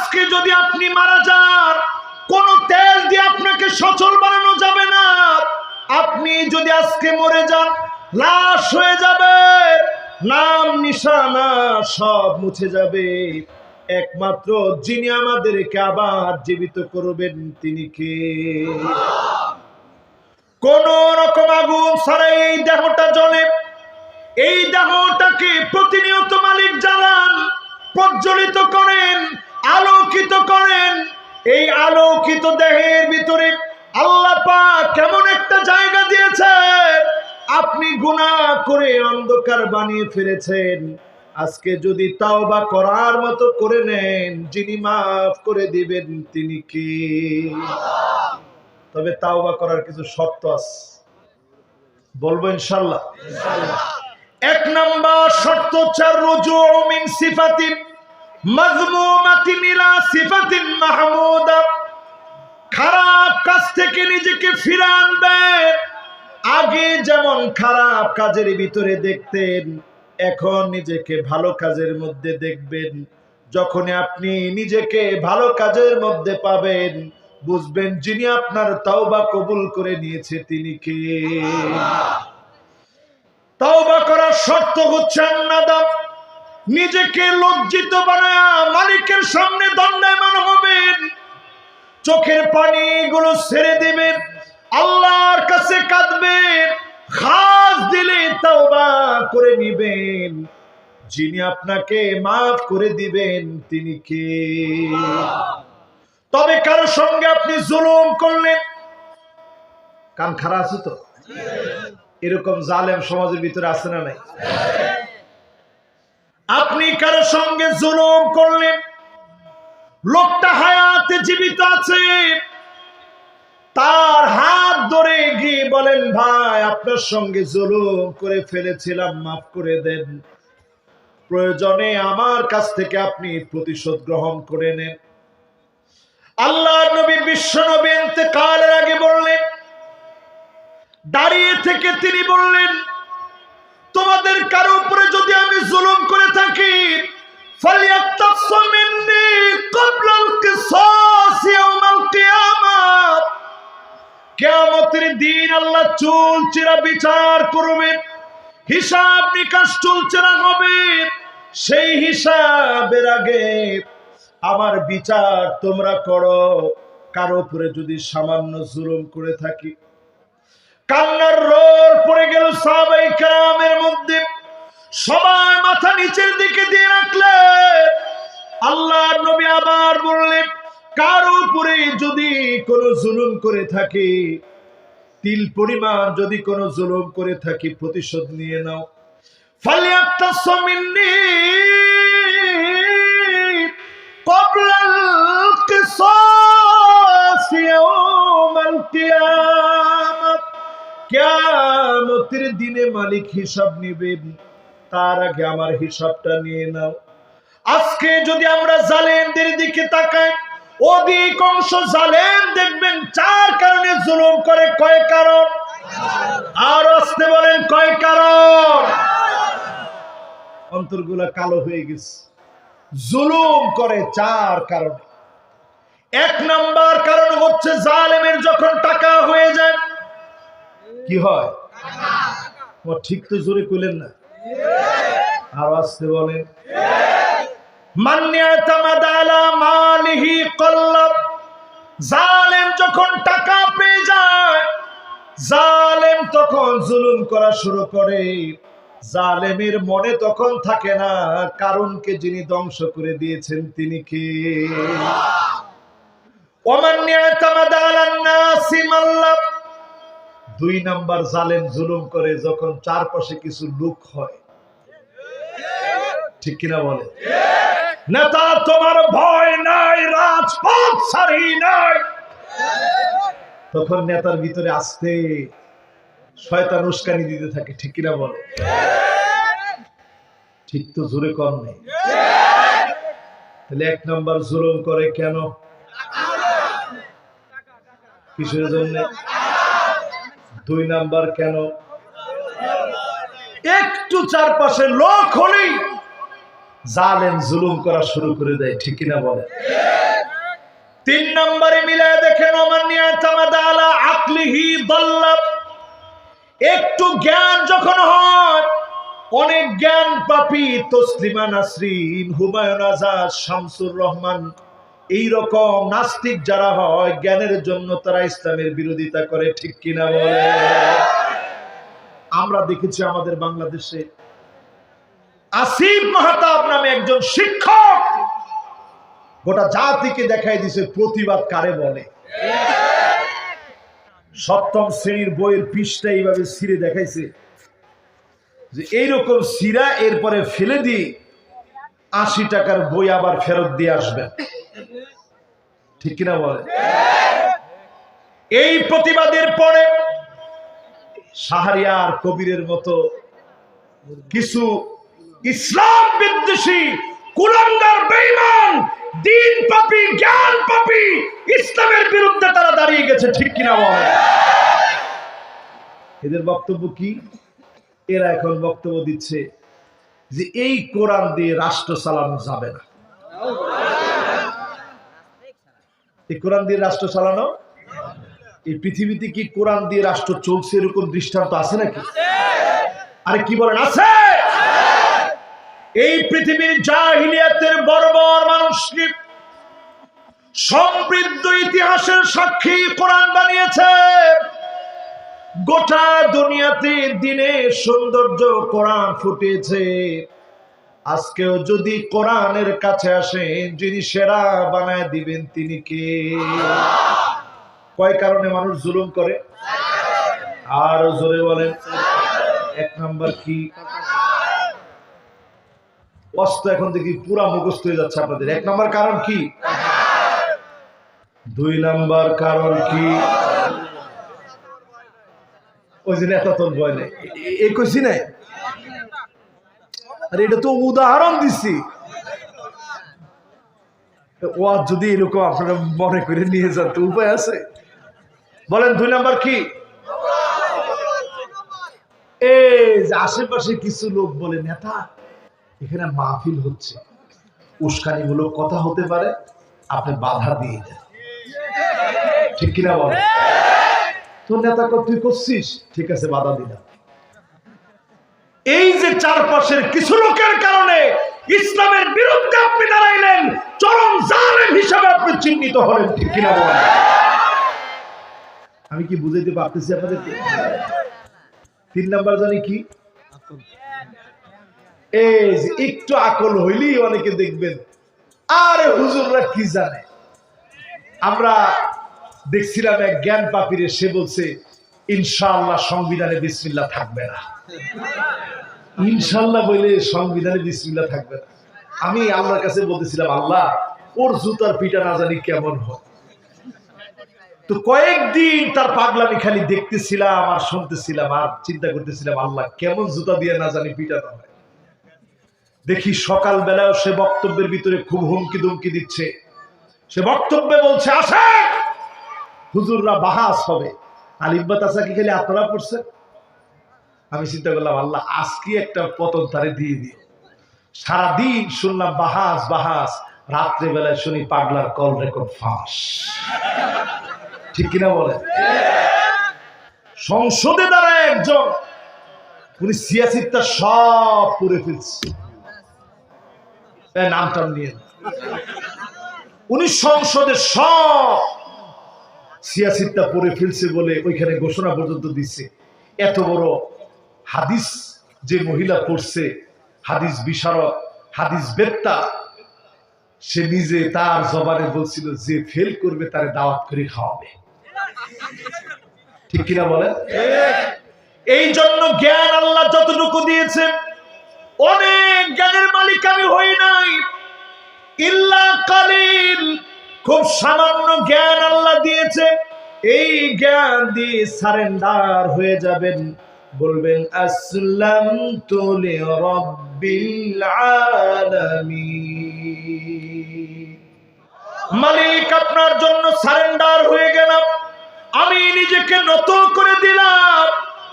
আজকে যদি আপনি মারা যান, কোন তেল দিয়ে আপনাকে সচল বানানো যাবে না। আপনি যদি আজকে মরে যান, লাশ হয়ে যাবে, নাম নিশানা সব মুছে যাবে। একমাত্র যিনি আমাদেরকে আবার জীবিত করবেন তিনি কে? কোন রকম আগুন ছাড়া এই দেহটা জ্বলে। এই দেহটাকে প্রতিনিয়ত মালিক জ্বালান, প্রজ্বলিত করেন, আলোকিত করেন। এই আলোকিত দেহের ভিতরে আল্লাহ পাক কেমন একটা জায়গা দিয়েছেন। আপনি গুনাহ করে অন্ধকার বানিয়ে ফেলেছেন। আজকে যদি তাওবা করার মতো করে নেন, যিনি মাফ করে দিবেন তিনি কে? তবে তাওবা করার কিছু শর্ত আছে, বলবো ইনশাআল্লাহ। এক নাম্বার শর্ত হচ্ছে রুজু মিন সিফাতিন মাজমুমাতিন ইলা সিফাতিন মাহমুদা। খারাপ কাজ থেকে নিজেকে ফিরে আনবেন। আগে যেমন খারাপ কাজের ভিতরে দেখতেন, এখন নিজেকে ভালো কাজের মধ্যে দেখবেন। যখন আপনি নিজেকে ভালো কাজের মধ্যে পাবেন, বুঝবেন যিনি আপনার তাওবা কবুল করে নিয়েছে তিনি কে। তাওবা করার শর্ত হচ্ছে নাদাম। নিজেকে লজ্জিত বানায়া মালিকের সামনে দণ্ডায়মান হবেন। চোখের পানিগুলো ছেড়ে দিবেন, আল্লাহর কাছে কাঁদবেন, খাস দিলে তাওবা করে নিবেন। যিনি আপনাকে মাফ করে দিবেন তিনি কে? তবে কারো সঙ্গে আপনি জুলুম করলেন, কান খারাপ আছে তো? এরকম জালেম সমাজের ভিতরে আছে না নাই? আপনি কারো সঙ্গে জুলুম করলেন, লোকটা হায়াতে জীবিত আছে, তার হাত ধরে গিয়ে বলেন, ভাই আপনার সঙ্গে জুলুম করে ফেলেছিলাম, মাফ করে দেন। প্রয়োজনে আমার কাছ থেকে আপনি প্রতিশোধ গ্রহণ করে নেন। আল্লাহর নবী বিশ্ব নবী ইন্তেকালের আগে বললেন, দাঁড়িয়ে থেকে তিনি বললেন, তোমাদের কারো উপরে যদি আমি জুলুম করে থাকি, ফালিয়াক্তাসু মিন্নি ক্বাবলাল কিসাস ইয়াউমাল কিয়ামাত। কিয়ামতের দিন আল্লাহ চুলচেরা বিচার করবেন, হিসাব নিকাশ চুলচেরা হবে। সেই হিসাবের আগে আমার বিচার তোমরা করো। কারো উপরে যদি সামান্য জুলুম করে থাকি। কান্নার রোল পড়ে গেল সাহাবায়ে কেরামের মধ্যে। সবাই মাথা নিচের দিকে দিয়ে রাখলে আল্লাহর নবী আবার বললেন, কারো উপরে যদি কোনো জুলুম করে থাকি, তিল পরিমাণ যদি কোনো জুলুম করে থাকি, প্রতিশোধ নিয়ে নাও। ফালিয়াক্তাসু মিন্নি ক্বাবলাল কিসাস ইয়াউমাল কিয়ামাত। কিয়ামতের দিনে মালিক হিসাব নেবেন, তার আগে আমার হিসাবটা নিয়ে নাও। আজকে যদি আমরা জালেমদের দিকে তাকাই, অধিকাংশ জালেম দেখবেন চার কারণে জুলুম করে। কয় কারণ? আর আসতে বলেন, কয় কারণ? অন্তরগুলা কালো হয়ে গেছে। জুলুম করে চার কারণে। এক নাম্বার কারণ হচ্ছে জালেমের যখন টাকা হয়ে যায়। কি হয়? ঠিক তো জোরে কইলেন না, আর আসতে বলেন। মান ইয়াতামাদা আলা মালিহি কল্লাব। জালেম যখন টাকা পেয়ে যায়, জালেম তখন জুলুম করা শুরু করে। জালেমের মনে তখন থাকে না কারণকে যিনি ধ্বংস করে দিয়েছেন তিনি কে। ওমান ইয়াতামাদা আলান নাসি মাল্লাব। দুই নাম্বার জালেম জুলুম করে যখন চারপাশে কিছু লোক হয়। ঠিক কিনা বলে? নেতা তোমার ভয় নাই, রাজপথ ছাড়ি নাই। তখন নেতার ভিতরে আসতে শয়তান উস্কানি দিতে থাকে। ঠিক কিনা বলে? ঠিক তো জোরে কম নেই। তাহলে এক নাম্বার জুলুম করে কেন? কিসের জন্য? দুই নাম্বার কেন? একটু চারপাশে লোক হলেই জালেম জুলুম করা শুরু করে দেয়, ঠিক কিনা বলে? 3 নম্বরে মিলায় দেখেন, একটু জ্ঞান যখন হয়, অনেক জ্ঞান পাপী তসলিমা নাসরিন, হুমায়ুন আজাদ, শামসুর রহমান, এইরকম নাস্তিক যারা হয়, জ্ঞানের জন্য তারা ইসলামের বিরোধিতা করে, ঠিক কিনা বলে? আমরা দেখেছি আমাদের বাংলাদেশে আসিফ মাহতাব নামে একজন শিক্ষক গোটা জাতিকে দেখাই দিছে প্রতিবাদ কারে বলে। 7ম শ্রেণীর বইয়ের পৃষ্ঠা এইভাবে ছিঁড়ে দেখাইছে যে এইরকম ছিঁড়া এরপরে ফেলে দিয়ে 80 টাকার বই আবার ফেরত দিয়ে আসবেন, ঠিক কিনা বলে? এই প্রতিবাদের পরে শাহরিয়ার কবিরের মতো কিছু ইসলাম বিদ্বেষী কুলাঙ্গার বেঈমান দ্বীন পাপী জ্ঞান পাপী ইসলামের বিরুদ্ধে তারা দাঁড়িয়ে গেছে, ঠিক কিনা বলে? এদের বক্তব্য কি? এরা এখন বক্তব্য দিচ্ছে যে এই কোরআন দিয়ে রাষ্ট্র চালানো যাবে না। এই কোরআন দিয়ে রাষ্ট্র চালানো, এই পৃথিবীতে কি কোরআন দিয়ে রাষ্ট্র চলছে এরকম দৃষ্টান্ত আছে নাকি? আরে কি বলেন, আছে? এই পৃথিবীর জাহিলিয়াতের বর্বর মানুষকে সমৃদ্ধ ইতিহাসের সাক্ষী কোরআন বানিয়েছে। গোটা দুনিয়াতে দিনের সৌন্দর্য কোরআন ফুটেছে। আজকেও যদি কোরআনের কাছে আসেন, যিনি সেরা বানায় দিবেন তিনি কে? কয় কারণে মানুষ জুলুম করে? আর জোরে বলেন। 1 নাম্বার কি? অস্ত এখন দেখি পুরা মুখস্থ হয়ে যাচ্ছে আপনাদের। 1 নাম্বার কারণ কি? 2 নাম্বার কারণ কি? ওই যে নেতা তোর ভয় নেই, এই কইছি নাই? আরে এটা তো উদাহরণ দিছি। ও যদি এরকম আপনারা মনে করে নিয়ে যান তো উপায় আছে? বলেন 2 নাম্বার কি? এই যে আশেপাশে কিছু লোক বলে, নেতা এখানে মাহফিল হচ্ছে, উস্কানিমূলক কথা হতে পারে, আপনি বাধা দিয়ে দেন, ঠিক কিনা বলে? তোর নেতা তুই করছিস, ঠিক আছে বাধা দিলাম। এই যে চারপাশের কিছু লোকের কারণে ইসলামের বিরুদ্ধে আপনি দাঁড়াইলেন, চরম জালেম হিসাবে আপনি চিহ্নিত হলেন, ঠিক কিনা বলেন? আমি কি বুঝাইতে পারতেছি আপনাদেরকে? 3 নাম্বার জানি কি? এই যে একটু আকল হইলেই অনেকে দেখবেন আরে হুজুররা কি জানে। আমরা দেখছিলাম এক জ্ঞান পাপীরে, সে বলছে ইনশাআল্লাহ সংবিধানে বিসমিল্লাহ থাকবে না। ইনশাআল্লাহ বলে সংবিধানে বিসমিল্লাহ থাকবে না। আমি আল্লাহর কাছে বলতেছিলাম, আল্লাহ ওর জুতার পিটা না জানি কেমন হয়। তো কয়েকদিন তার পাগলামি খালি দেখতেছিলাম আর শুনতেছিলাম আর চিন্তা করতেছিলাম, আল্লাহ কেমন জুতা দিয়ে না জানি পিটানো হয়। দেখি সকালবেলাও সে বক্তব্যের ভিতরে খুব হুমকি দুমকি দিচ্ছে। সে বক্তব্যে বলছে, আসে হুজুররা বাহাস হবে। আলিব্বা তাসা কি খালি আপনারা পড়ছেন? আমি চিন্তা করলাম, আল্লাহ আজকে একটা পতন তারে দিয়ে দিও। সারাদিন শুনলাম বাহাস বাহাস, রাত্রে বেলায় শুনি পাগলার কল রেকর্ড ফাঁস, ঠিক কিনা বলে? সংসদে দাঁড়ায় একজন, উনি সিয়াসিটা সব পড়ে ফেলছে, নামটা নিয়ে উনি সংসদে সব সিয়াসিটা পড়ে ফেলছে বলে ওইখানে ঘোষণা পর্যন্ত দিচ্ছে। এত বড় হাদিস যে মহিলা পড়ছে, হাদিস বিশারদ, হাদিস বেত্তা, সে নিজে তার জবানে বলছিল যে ফেল করবে তারে দাওয়াত করে খাওয়াবে, ঠিক কিনা বলে? এই জন্য জ্ঞান আল্লাহ যতটুকু দিয়েছে, অনেক জ্ঞানের মালিক আমি হই নাই, ইল্লা কালিল, খুব সামান্য জ্ঞান আল্লাহ দিয়েছে। এই জ্ঞান দিয়ে সারেন্ডার হয়ে যাবেন, বলবেন আসলামতু লিরাব্বিল আলামিন। মালিক আপনার জন্য সারেন্ডার হয়ে গেলাম, আমি নিজেকে নত করে দিলাম।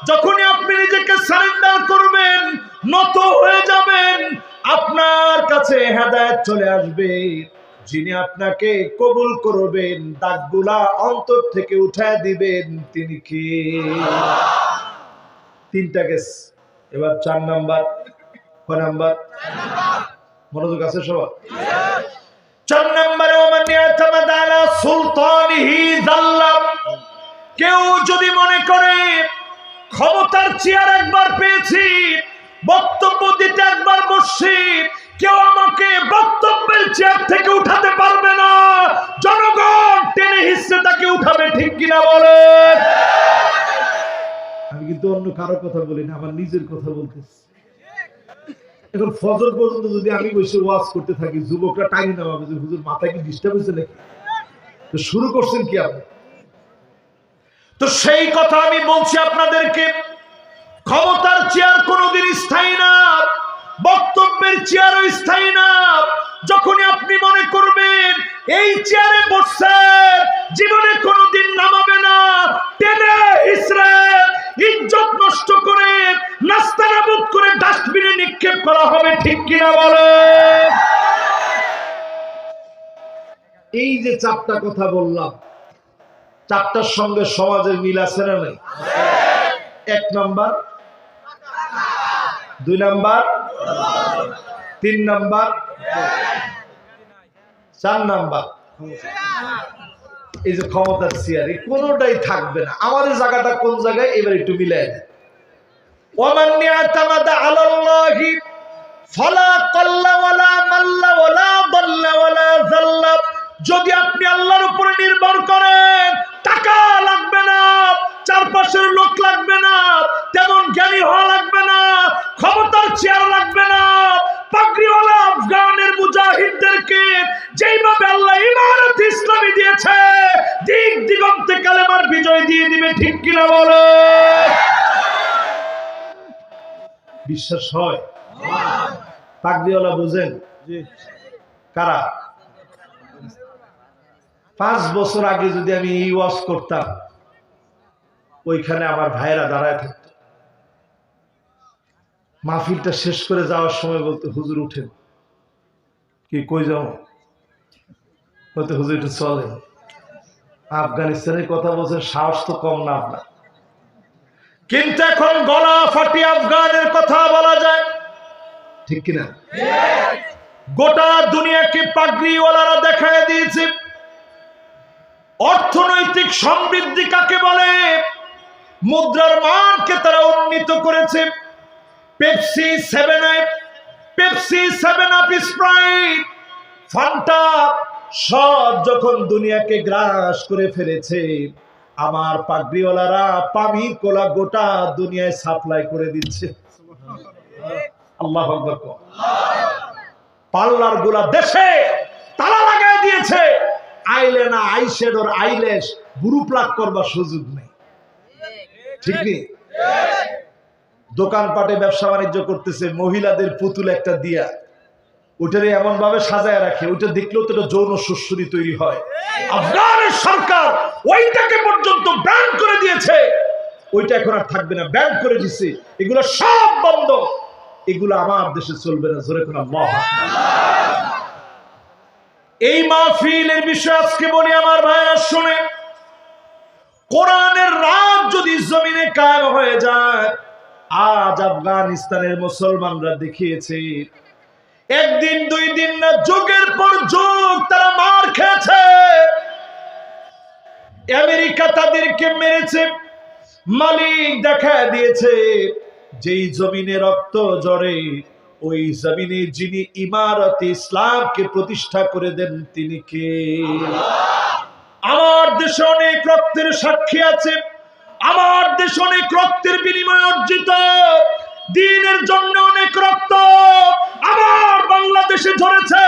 যখনই আপনি নিজেকে সারেন্ডার করবেন, নত হয়ে যাবেন, আপনার কাছে হেদায়েত চলে আসবে। যিনি আপনাকে কবুল করবেন, দাগগুলা অন্তর থেকে উঠায় দিবেন, তিনি কি? তিনটা গেছে, এবার 4 নাম্বার। কয় নাম্বার? মনোযোগ আছে সবার? 4 নম্বরে ওমান ইয়াতামাদ আলা সুলতানিহি যাল্লাম। কেউ যদি মনে করে ক্ষমতার চেয়ার একবার পেয়েছি, বক্তব্য দিতে একবার বসছি, কেউ আমাকে বক্তব্যের চেয়ার থেকে উঠাতে পারবে না, জনগণ টেনে হিসেবে তাকে উঠাবে, ঠিক কিনা বলেন? আমি কিন্তু অন্য কারো কথা বলি না, আমার নিজের কথা বলতেছি। এখন ফজর পর্যন্ত যদি আমি বসে ওয়াজ করতে থাকি, যুবকরা টাইম নামাবে যে হুজুর মাথায় কি ডিস্টার্ব হয়েছে নাকি, তো শুরু করছেন কি আপনি? তো সেই কথা আমি বলছি আপনাদেরকে, ক্ষমতার চেয়ার কোনোদিন স্থায়ী না, বক্তব্যের চেয়ারও স্থায়ী না। যখনই আপনি মনে করবেন এই চেয়ারে বসছেন, জীবনে কোনোদিন নামাবে না, টেনে হিসড়ে ইজ্জত নষ্ট করে নাস্তানাবুদ করে ডাস্টবিনে নিক্ষেপ করা হবে, ঠিক কিনা বলে? এই যে 4টা কথা বললাম, 4টার সঙ্গে সমাজের মিল আছে না নাই? 1 নাম্বার, 2 নাম্বার, 3 নাম্বার, 4 নাম্বার। এই যে ক্ষমতার চেয়ার, এই কোনোটাই থাকবে না। আমাদের জায়গাটা কোন জায়গায়, এবার একটু মিলাই দেন। ওমান ইয়াতামাদা আলাল্লাহি ফালা কাল্লা ওয়ালা মাল্লা ওয়ালা দাল্লা ওয়ালা যাল্লা। যদি আপনি আল্লাহর উপরে নির্ভর করেন, টাকা লাগবে না, চারপাশের লোক লাগবে না, তেমন জ্ঞানী হওয়া লাগবে না, ক্ষমতার চেয়ার লাগবে না, পাগড়িওয়ালা আফগানের মুজাহিদদেরকে যেইভাবে আল্লাহ ইমারত ইসলামী দিয়েছে, দিক দিগন্তে কালেমার বিজয় দিয়ে দিবে, ঠিক কিনা বলে? বিশ্বাস হয়? পাগড়িওয়ালা বুঝেন কারা? 5 বছর আগে যদি আমি এই ওয়াজ করতাম, ওইখানে আমার ভাইরা দাঁড়ায় থাকতো, মাহফিলটা শেষ করে যাওয়ার সময় বলতে, হুজুর উঠেন। কি কই যাও? বলতে, হুজুর একটু চলেন। আফগানিস্তানের কথা বলছেন, সাহস তো কম না আপনার। কিন্তু এখন গলা ফাটি আফগানের কথা বলা যায়, ঠিক কিনা? গোটা দুনিয়াকে পাগড়িওয়ালারা দেখায় দিয়েছে। অর্থনৈতিক সমৃদ্ধি কাকে বলে, মুদ্রার মানকে তারা উন্নীত করেছে। Pepsi, 7 up, Pepsi, 7 up, Sprite, Fanta সব যখন দুনিয়াকে গ্রাস করে ফেলেছে, আমার পাগড়িওয়ালারা পানি কোলা গোটা দুনিয়ায় সাপ্লাই করে দিচ্ছে। আল্লাহু আকবার। পার্লার গুলা দেশে তালা লাগাই দিয়েছে, আইলেনা, আইশ্যাডোর, আইল্যাশ, বুরু প্লাক করবার সুযোগ নেই, ঠিক নেই? দোকানপাটে ব্যবসা বাণিজ্য করতেছে, মহিলাদের পুতুল একটা দিয়া ওটারে এমন ভাবে সাজায় রাখে, ওইটা দেখলেও তো একটা যৌন সুশ্রী তৈরি হয়। আফগানের সরকার ওইটাকে পর্যন্ত ব্যান করে দিয়েছে, ওইটা এখন আর থাকবে না, ব্যান করে দিছে। এগুলো সব বন্ধ, এগুলো আমার দেশে চলবে না। জোরে কোন আল্লাহু আকবার। এই মাহফিলের বিষয় আজকে বলি আমার ভাইরা শুনে, কোরআনের রাত যদি জমিনে কায়েম হয়ে যায়, আজ আফগানিস্তানের মুসলমানরা দেখিয়েছে, একদিন 2 দিন না, যুগের পর যুগ তারা মার খেয়েছে। আমেরিকা তাদেরকে মেরেছে, মালিক দেখা দিয়েছে, যেই জমিনে রক্ত ঝরে, ওই জমিনে যিনি ইমারত ইসলামকে প্রতিষ্ঠা করে দেন, তিনি কে? আমার দেশে অনেক রক্তের সাক্ষী আছে, আমার দেশে অনেক রক্তের বিনিময়ে অর্জিত দ্বীনের জন্য অনেক রক্ত আমার বাংলাদেশে ঝরেছে।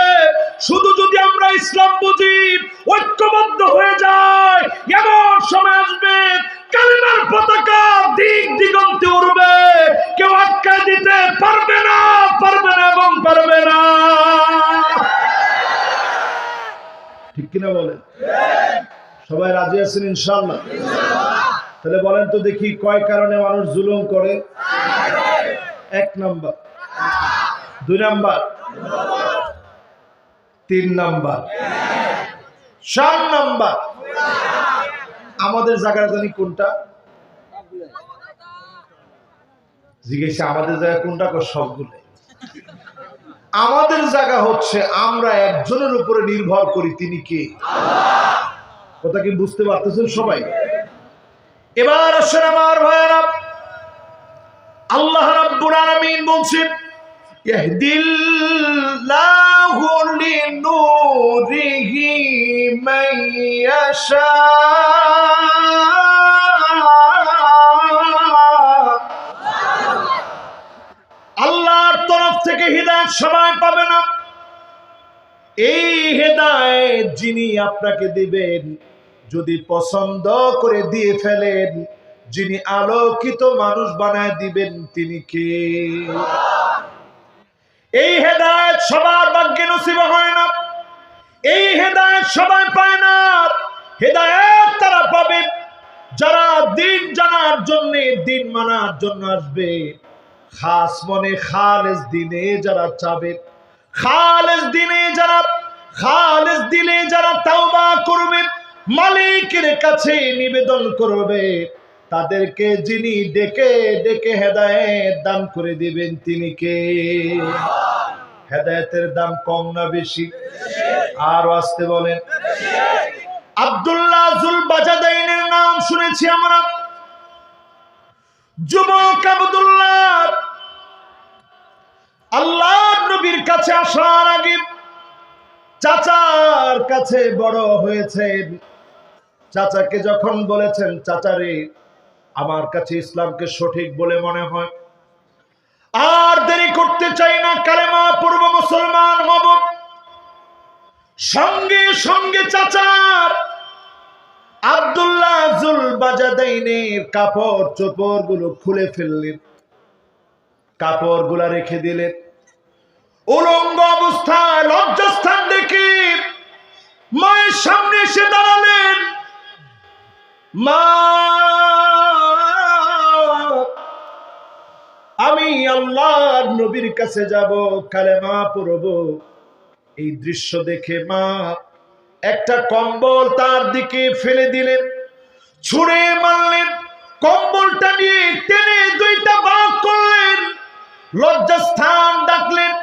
শুধু যদি আমরা ইসলাম বুঝি, ঐক্যবদ্ধ হয়ে যায়, এমন সময় আসবে কালিমার পতাকা দিক দিগন্তে উড়বে, কেউ আটকা দিতে পারবে না, পারবে না এবং পারবে না, ঠিক কিনা বলেন? সবাই রাজি আছেন ইনশাআল্লাহ? তাহলে বলেন তো দেখি, কয় কারণে মানুষ জুলুম করে? 1 নাম্বার, 2 নাম্বার, 3 নাম্বার, 4 নাম্বার। আমাদের জায়গাটা জানি কোনটা? জিজ্ঞেস আমাদের জায়গা কোনটা? সবগুলো। আমাদের জায়গা হচ্ছে আমরা একজনের উপরে নির্ভর করি, তিনি কে? কথা কি বুঝতে পারতেছেন সবাই? এবার আসেন আমার ভাইয়েরা, আল্লাহ রাব্বুল আলামিন বলছেন ইয়াহদিল্লাহু লিনূরিহি মান ইয়াশা। আল্লাহর তরফ থেকে হিদায়াত সবাই পাবে না। এই হিদায়াত যিনি আপনাকে দিবেন, যদি পছন্দ করে দিয়ে ফেলেন, যিনি আলোকিত মানুষ বানায় দিবেন, তিনি কে? এই হেদায়েত সবার ভাগ্যে নসিব হয় না, এই হেদায়েত সবাই পায় না। হেদায়েত তারা পাবে যারা দিন জানার জন্য, দিন মানার জন্য আসবে, খাস মনে খালেস দিনে যারা চাবে, খালেস দিনে যারা তাওবা করবে, মালিকের কাছে নিবেদন করবে, তাদেরকে যিনি ডেকে ডেকে হেদায়েত দান করে দিবেন, তিনি কে? হেদায়েতের দাম কম না বেশি? আর আসতে বলেন। আব্দুল্লাহ জুল বাজাদাইনের নাম শুনেছি আমরা। যুবক আব্দুল্লাহ আল্লাহর নবীর কাছে আসার আগে চাচার কাছে বড় হয়েছেন। চাচাকে যখন বলেছেন, চাচারে আমার কাছে ইসলামকে সঠিক বলে মনে হয়, আর দেরি করতে চাই না, কালেমা পড়ব, মুসলমান হব। সঙ্গে সঙ্গে চাচার আব্দুল্লাহ জুল বাজাদাইনের কাপড় চোপড় গুলো খুলে ফেললেন, কাপড় গুলা রেখে দিলেন। উলঙ্গ অবস্থায় লজ্জাস্থান দেখে মায়ের সামনে এসে দাঁড়ালেন। মা, আমি আল্লাহর নবীর কাছে যাব, কালেমা পড়ব। এই দৃশ্য দেখে মা একটা কম্বল তার দিকে ফেলে দিলেন, ছুঁড়ে মারলেন, কম্বলটা নিয়ে টেনে 2টা ভাগ করলেন, লজ্জাস্থান ডাকলেন,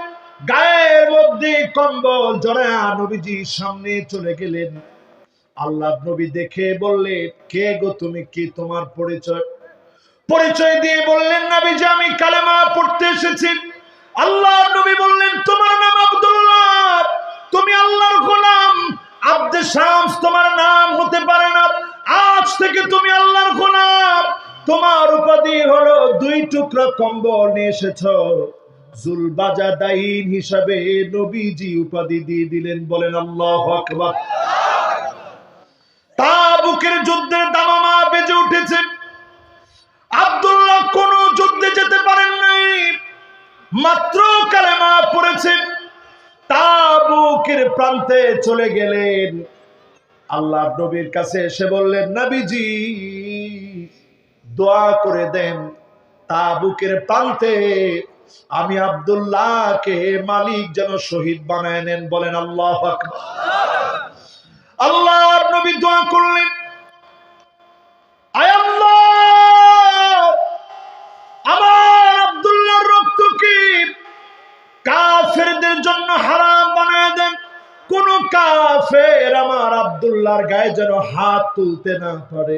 গায়ের মধ্যে কম্বল জড়ায়া নবীজির সামনে চলে গেলেন। আল্লাহ নবী দেখে বললেন, কে গো তুমি, কি তোমার পরিচয়? পরিচয় দিয়ে বললেন, নবীজি আমি কালেমা পড়তে এসেছি। আল্লাহ নবী বললেন, তোমার নাম আব্দুল্লাহ, তুমি আল্লাহর গোলাম। আব্দে শামস তোমার নাম হতে পারে না, আজ থেকে তুমি আল্লাহর গোলাম। তোমার উপাধি হলো 2 টুকরা কম্বল নিয়ে এসেছো। জুলবাজাদাইন হিসাবে নবীজি উপাধি দিয়ে দিলেন। বলেন আল্লাহু আকবার। তাবুকের যুদ্ধের দামামা বেজে উঠেছে। আব্দুল্লাহ কোন যুদ্ধে যেতে পারেন নাই, মাত্র কালেমা পড়েছে। তাবুকের প্রান্তে চলে গেলেন। আল্লাহর নবীর কাছে এসে বললেন, নবীজি দোয়া করে দেন, তাবুকের প্রান্তে আমি আব্দুল্লাহকে মালিক যেন শহীদ বানায় নেন। বলেন আল্লাহু আকবার। আল্লাহর নবী দোয়া করলেন, আয় আল্লাহ, আমার আব্দুল্লাহর রক্তকে কাফেরদের জন্য হারাম বানায় দেন। কোন কাফের আমার আব্দুল্লাহর গায়ে যেন হাত তুলতে না পারে।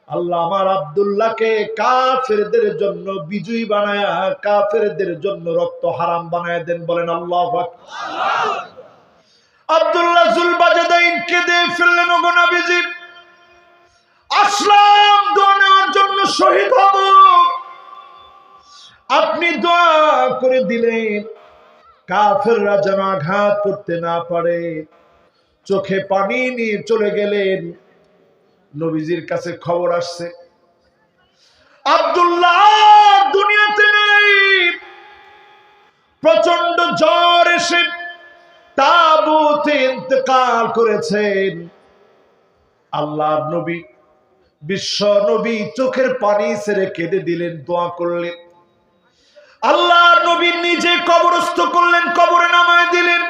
আল্লাহ আমার আব্দুল্লাহকে কাফেরদের জন্য বিজয়ী বানায়, কাফেরদের জন্য রক্ত হারাম বানায় দেন। বলেন আল্লাহু আকবার। আব্দুল্লাহ জুল বাজাদাইন কেঁদে ফেললেন, ওগো নবীজি আসলাম দোয়া নেওয়ার জন্য, শহীদ হব। আপনি দোয়া করে দিলেন কাফেররা যেন আঘাত করতে না পারে। চোখে পানি নিয়ে চলে গেলেন। নবীজির কাছে খবর আসছে আব্দুল্লাহ দুনিয়াতে নেই। প্রচন্ড জ্বর এসে তাবুতে ইন্তেকাল করেছেন। আল্লাহর নবী, বিশ্ব নবী চোখের পানি ছেড়ে কেঁদে দিলেন, দোয়া করলেন, আল্লাহর নবী নিজে কবরস্থ করলেন, কবরে নামায় দিলেন।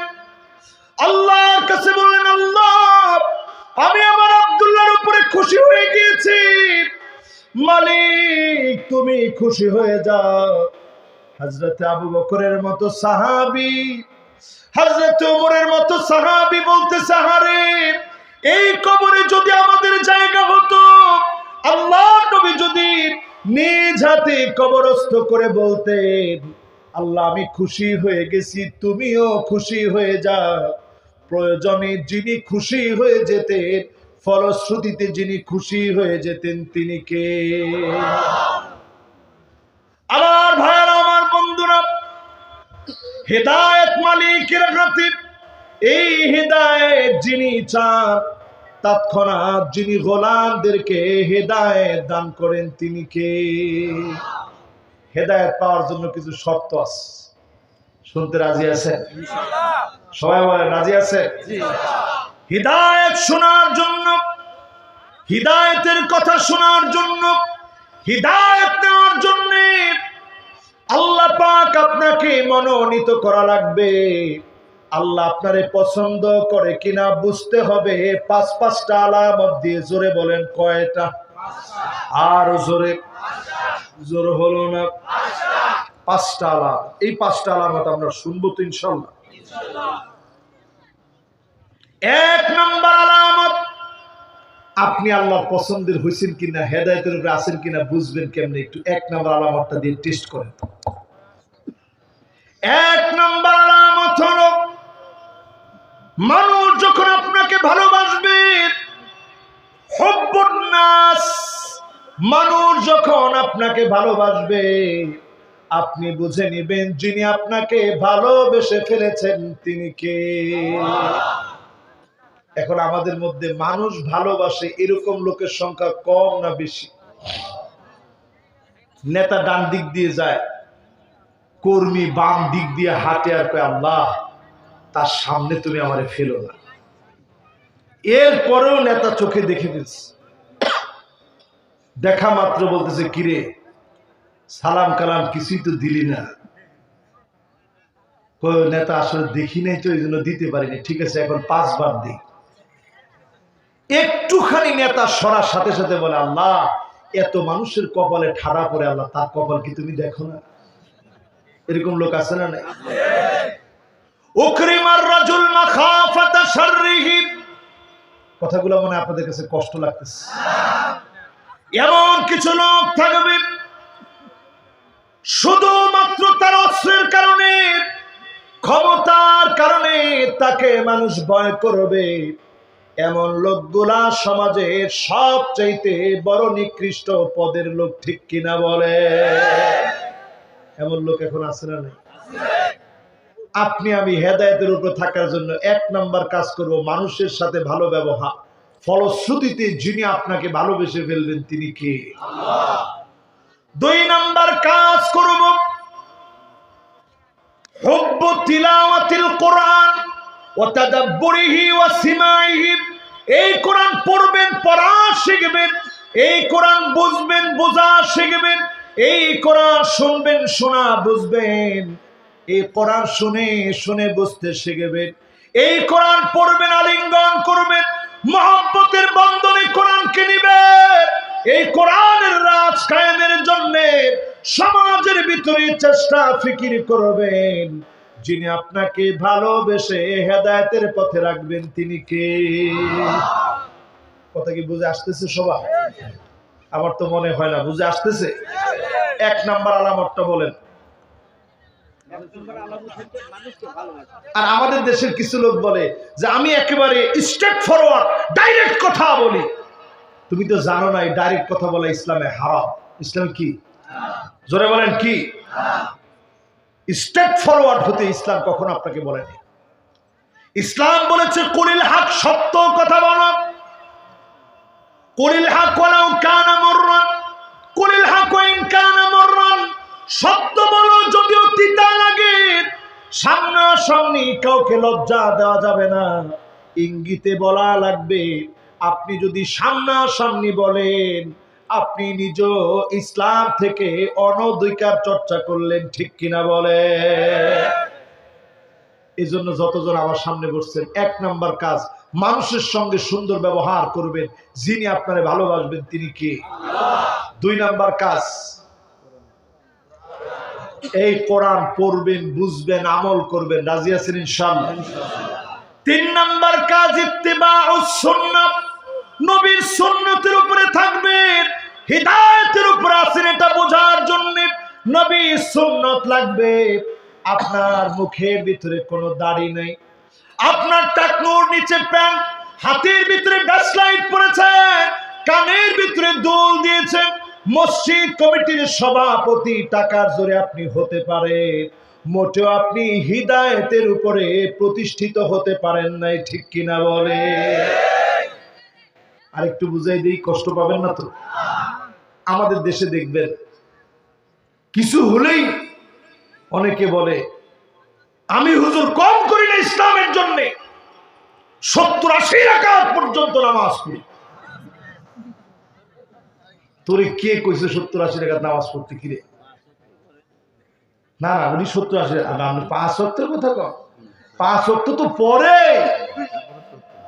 আল্লাহর কাছে বললেন, আল্লাহ আমি আমার আব্দুল্লাহর উপরে খুশি হয়ে গিয়েছি, মালিক তুমি খুশি হয়ে যাও। হযরত আবু বকরের মতো সাহাবী, হযরত ওমরের মতো সাহাবী বলতেছে, আরে এই কবরে যদি আমাদের জায়গা হতো, আল্লাহর নবী যদি নিজ হাতে কবরস্থ করে বলতেন, আল্লাহ আমি খুশি হয়ে গেছি, তুমিও খুশি হয়ে যাও। প্রয়োজনে যিনি খুশি হয়ে যেতেন, ফলশ্রুতিতে যিনি খুশি হয়ে যেতেন তিনি কে? আমার ভাইয়েরা, আমার বন্ধুরা, হেদায়েত মালিকের হাতে। এই হেদায়েত যিনি চান, তৎক্ষণাৎ যিনি গোলামদেরকে হেদায়েত দান করেন তিনি কে? হেদায়েত পাওয়ার জন্য কিছু শর্ত আছে, শুনতে রাজি আছেন? সবাই বলেন রাজি আছে? হিদায়াত শোনার জন্য, হিদায়াতের কথা শোনার জন্য, হিদায়াত নেওয়ার জন্য আল্লাহ পাক আপনাকে মনোনীত করা লাগবে। আল্লাহ আপনারে পছন্দ করে কিনা বুঝতে হবে। পাঁচটা আলামত দিয়ে, জোরে বলেন কয়টা? আর জোরে, জোর হলো না। পাঁচটা আলামত। এই পাঁচটা আলামত আমরা শুনবো তো ইনশাআল্লাহ। এক নম্বর আলামত, আপনি আল্লাহর পছন্দের হয়েছেন কিনা, হেদায়েতের উপরে আছেন কিনা বুঝবেন কেমনে? একটু এক নম্বর আলামতটা দিয়ে টেস্ট করেন। এক নম্বর আলামত হলো, মানুষ যখন আপনাকে ভালোবাসবে, হুব্বুন নাস, মানুষ যখন আপনাকে ভালোবাসবে, আপনি বুঝে নেবেন যিনি আপনাকে ভালোবেসে ফেলেছেন তিনি কে। এখন আমাদের মধ্যে মানুষ ভালোবাসে এরকম লোকের সংখ্যা কম না বেশি? নেতা ডান দিক দিয়ে যায়, কর্মী বাম দিক দিয়ে হাঁটে, আর কয় আল্লাহ তার সামনে তুমি আমারে ফেলো না। এরপরেও নেতা চোখে দেখে ফেলছে, দেখা মাত্র বলতেছে, কিরে সালাম কালাম কিছুই তো দিলি না। নেতা আসলে দেখি নাই তো এই জন্য দিতে পারিনি, ঠিক আছে এখন 5 বার দিই। একটুখানি নেতা সরার সাথে সাথে বলে, আল্লাহ এত মানুষের কপালে ঠাড়া পড়ে, আল্লাহ তার কপাল কি তুমি দেখো না? এরকম লোক আছে না নাই? উকরিমার রাজুল মাখাফাতা শাররিহি, কথাগুলো মনে আপনাদের কাছে কষ্ট লাগতেছে। এমন কিছু লোক থাকবে শুধুমাত্র তার অস্ত্রের কারণে, ক্ষমতার কারণে তাকে মানুষ ভয় করবে। এমন লোকগুলা সমাজের সবচাইতে বড় নিকৃষ্ট পদের লোক, ঠিক কিনা বলে? এমন লোক এখন আছে না নাই? আপনি আমি হেদায়েতের উপর থাকার জন্য 1 নাম্বার কাজ করব, মানুষের সাথে ভালো ব্যবহার। ফলশ্রুতিতে যিনি আপনাকে ভালোবেসে ফেলবেন তিনি কে? আল্লাহ। 2 নাম্বার কাজ করব, হুব্বু তিলাওয়াতিল কোরআন ওয়া তাদাব্বুরিহি ওয়া সিমাইহি। এই কোরআন পড়বেন, পড়া শিখবেন। এই কোরআন বুঝবেন, বোঝা শিখবেন। এই কোরআন শুনবেন, শোনা বুঝবেন। এই কোরআন শুনে শুনে বুঝতে শিখবেন। এই কোরআন পড়বেন, আলিঙ্গন করবেন, মহব্বতের বন্ধনে কোরআনকে নিবেন। এই কোরআনের রাজ কায়েমের জন্য সমাজের ভিতরে চেষ্টা ফিকির করবেন। যিনি আপনাকে ভালোবেসে হেদায়েতের পথে রাখবেন তিনি কে? কথা কি বুঝে আসতেছে সবাই? আমার তো মনে হয় না বুঝে আসতেছে। 1 নাম্বার আলামতটা বলেন। আর আমাদের দেশের কিছু লোক বলে যে আমি একেবারে স্ট্রেট ফরওয়ার্ড, ডাইরেক্ট কথা বলি। তুমি তো জানো না এই ডাইরেক্ট কথা বলা ইসলামে হারাম। ইসলাম কি? জোরে বলেন কি? স্ট্রেট ফরওয়ার্ড হতে ইসলাম কখনো আপনাকে বলেনি। ইসলাম বলেছে কুলিল হক, সত্য কথা বলো। কুলিল হক ওয়ালাউ কানা মুররান, কুলিল হক ওয়া ইন কানা মুররান, সত্য বলো যদিও তিতা লাগে। সামনাসামনি কাউকে লজ্জা দেওয়া যাবে না, ইঙ্গিতে বলা লাগবে। আপনি যদি সামনাসামনি বলেন আপনি নিজ ইসলাম থেকে অনধিকার চর্চা করলেন, ঠিক কিনা বলে? এই জন্য যতজন আমার সামনে বসছেন, 1 নাম্বার কাজ, মানুষের সঙ্গে সুন্দর ব্যবহার করবেন। যিনি আপনারে ভালোবাসবেন তিনি কে? 2 নাম্বার কাজ, এই কোরআন পড়বেন, বুঝবেন, আমল করবেন। রাজি আছেন ইনশাআল্লাহ? 3 নাম্বার কাজ, ইত্তিবাউস সুন্নাহ, নবীর সুন্নতের উপরে থাকবেন। হিদায়াতের উপরে আছেন এটা বোঝার জন্য নবীর সুন্নত লাগবে। আপনার মুখের ভিতরে কোনো দাড়ি নেই, আপনার টাকনুর নিচে প্যান্ট, হাতের ভিতরে ব্যাসলাইট পরেছে, কানের ভিতরে দুল দিয়েছেন, মসজিদ কমিটির সভাপতি, টাকার জোরে আপনি হতে পারেন, মোটেও আপনি হিদায়াতের উপরে প্রতিষ্ঠিত হতে পারেন নাই, ঠিক কিনা বলে? আরেকটু বুঝাই দিই, কষ্ট পাবেন না তো? আমাদের দেশে দেখবেন কিছু হলেই অনেকে বলে আমি হুজুর কম করি না ইসলামের জন্য, 70-80 রাকাত পর্যন্ত নামাজ পড়ি। তোরে কে কইছে 70-80 রাকাত নামাজ পড়তে? কিরে না না, উনি 70-80, আমি 5 ওয়াক্তের কথা কম, 5 ওয়াক্ত তো পরে,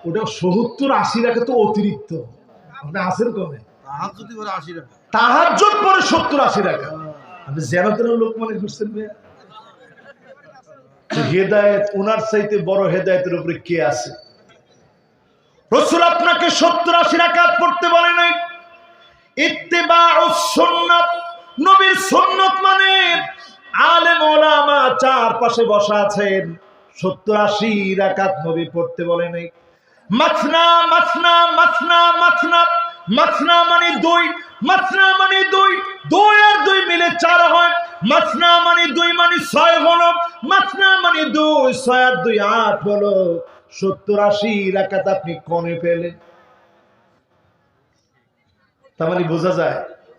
ওটা 70-80 রাকাত তো অতিরিক্ত। আপনি আসেন কমে তাহাজ্জুদ পরে 70-80 রাকাত, আপনি যেন তেন লোক মনে করছেন। হেদায়েত, ওনার চাইতে বড় হেদায়েতের উপরে কে আছে? রাসূল আপনাকে 70-80 রাকাত পড়তে বলে নাই। ইত্তিবাউস সুন্নাহ, নবীর সুন্নাত মানে আলেম ওলামা চারপাশে বসা আছেন, 70-80 রাকাত নবী পড়তে বলে নাই। মাসনা মাসনা মাসনা মাসনা, মাসনা মানে 2, মাসনা মানে 2, 2 আর 2 মিলে 4 হয়, মাসনা মানে 2 মানে 6 হলো, মাসনা মানে 2, 6 আর 2 8 হলো। 70-80 রাকাত আপনি কমে পেলেন। তার মানে বোঝা যায়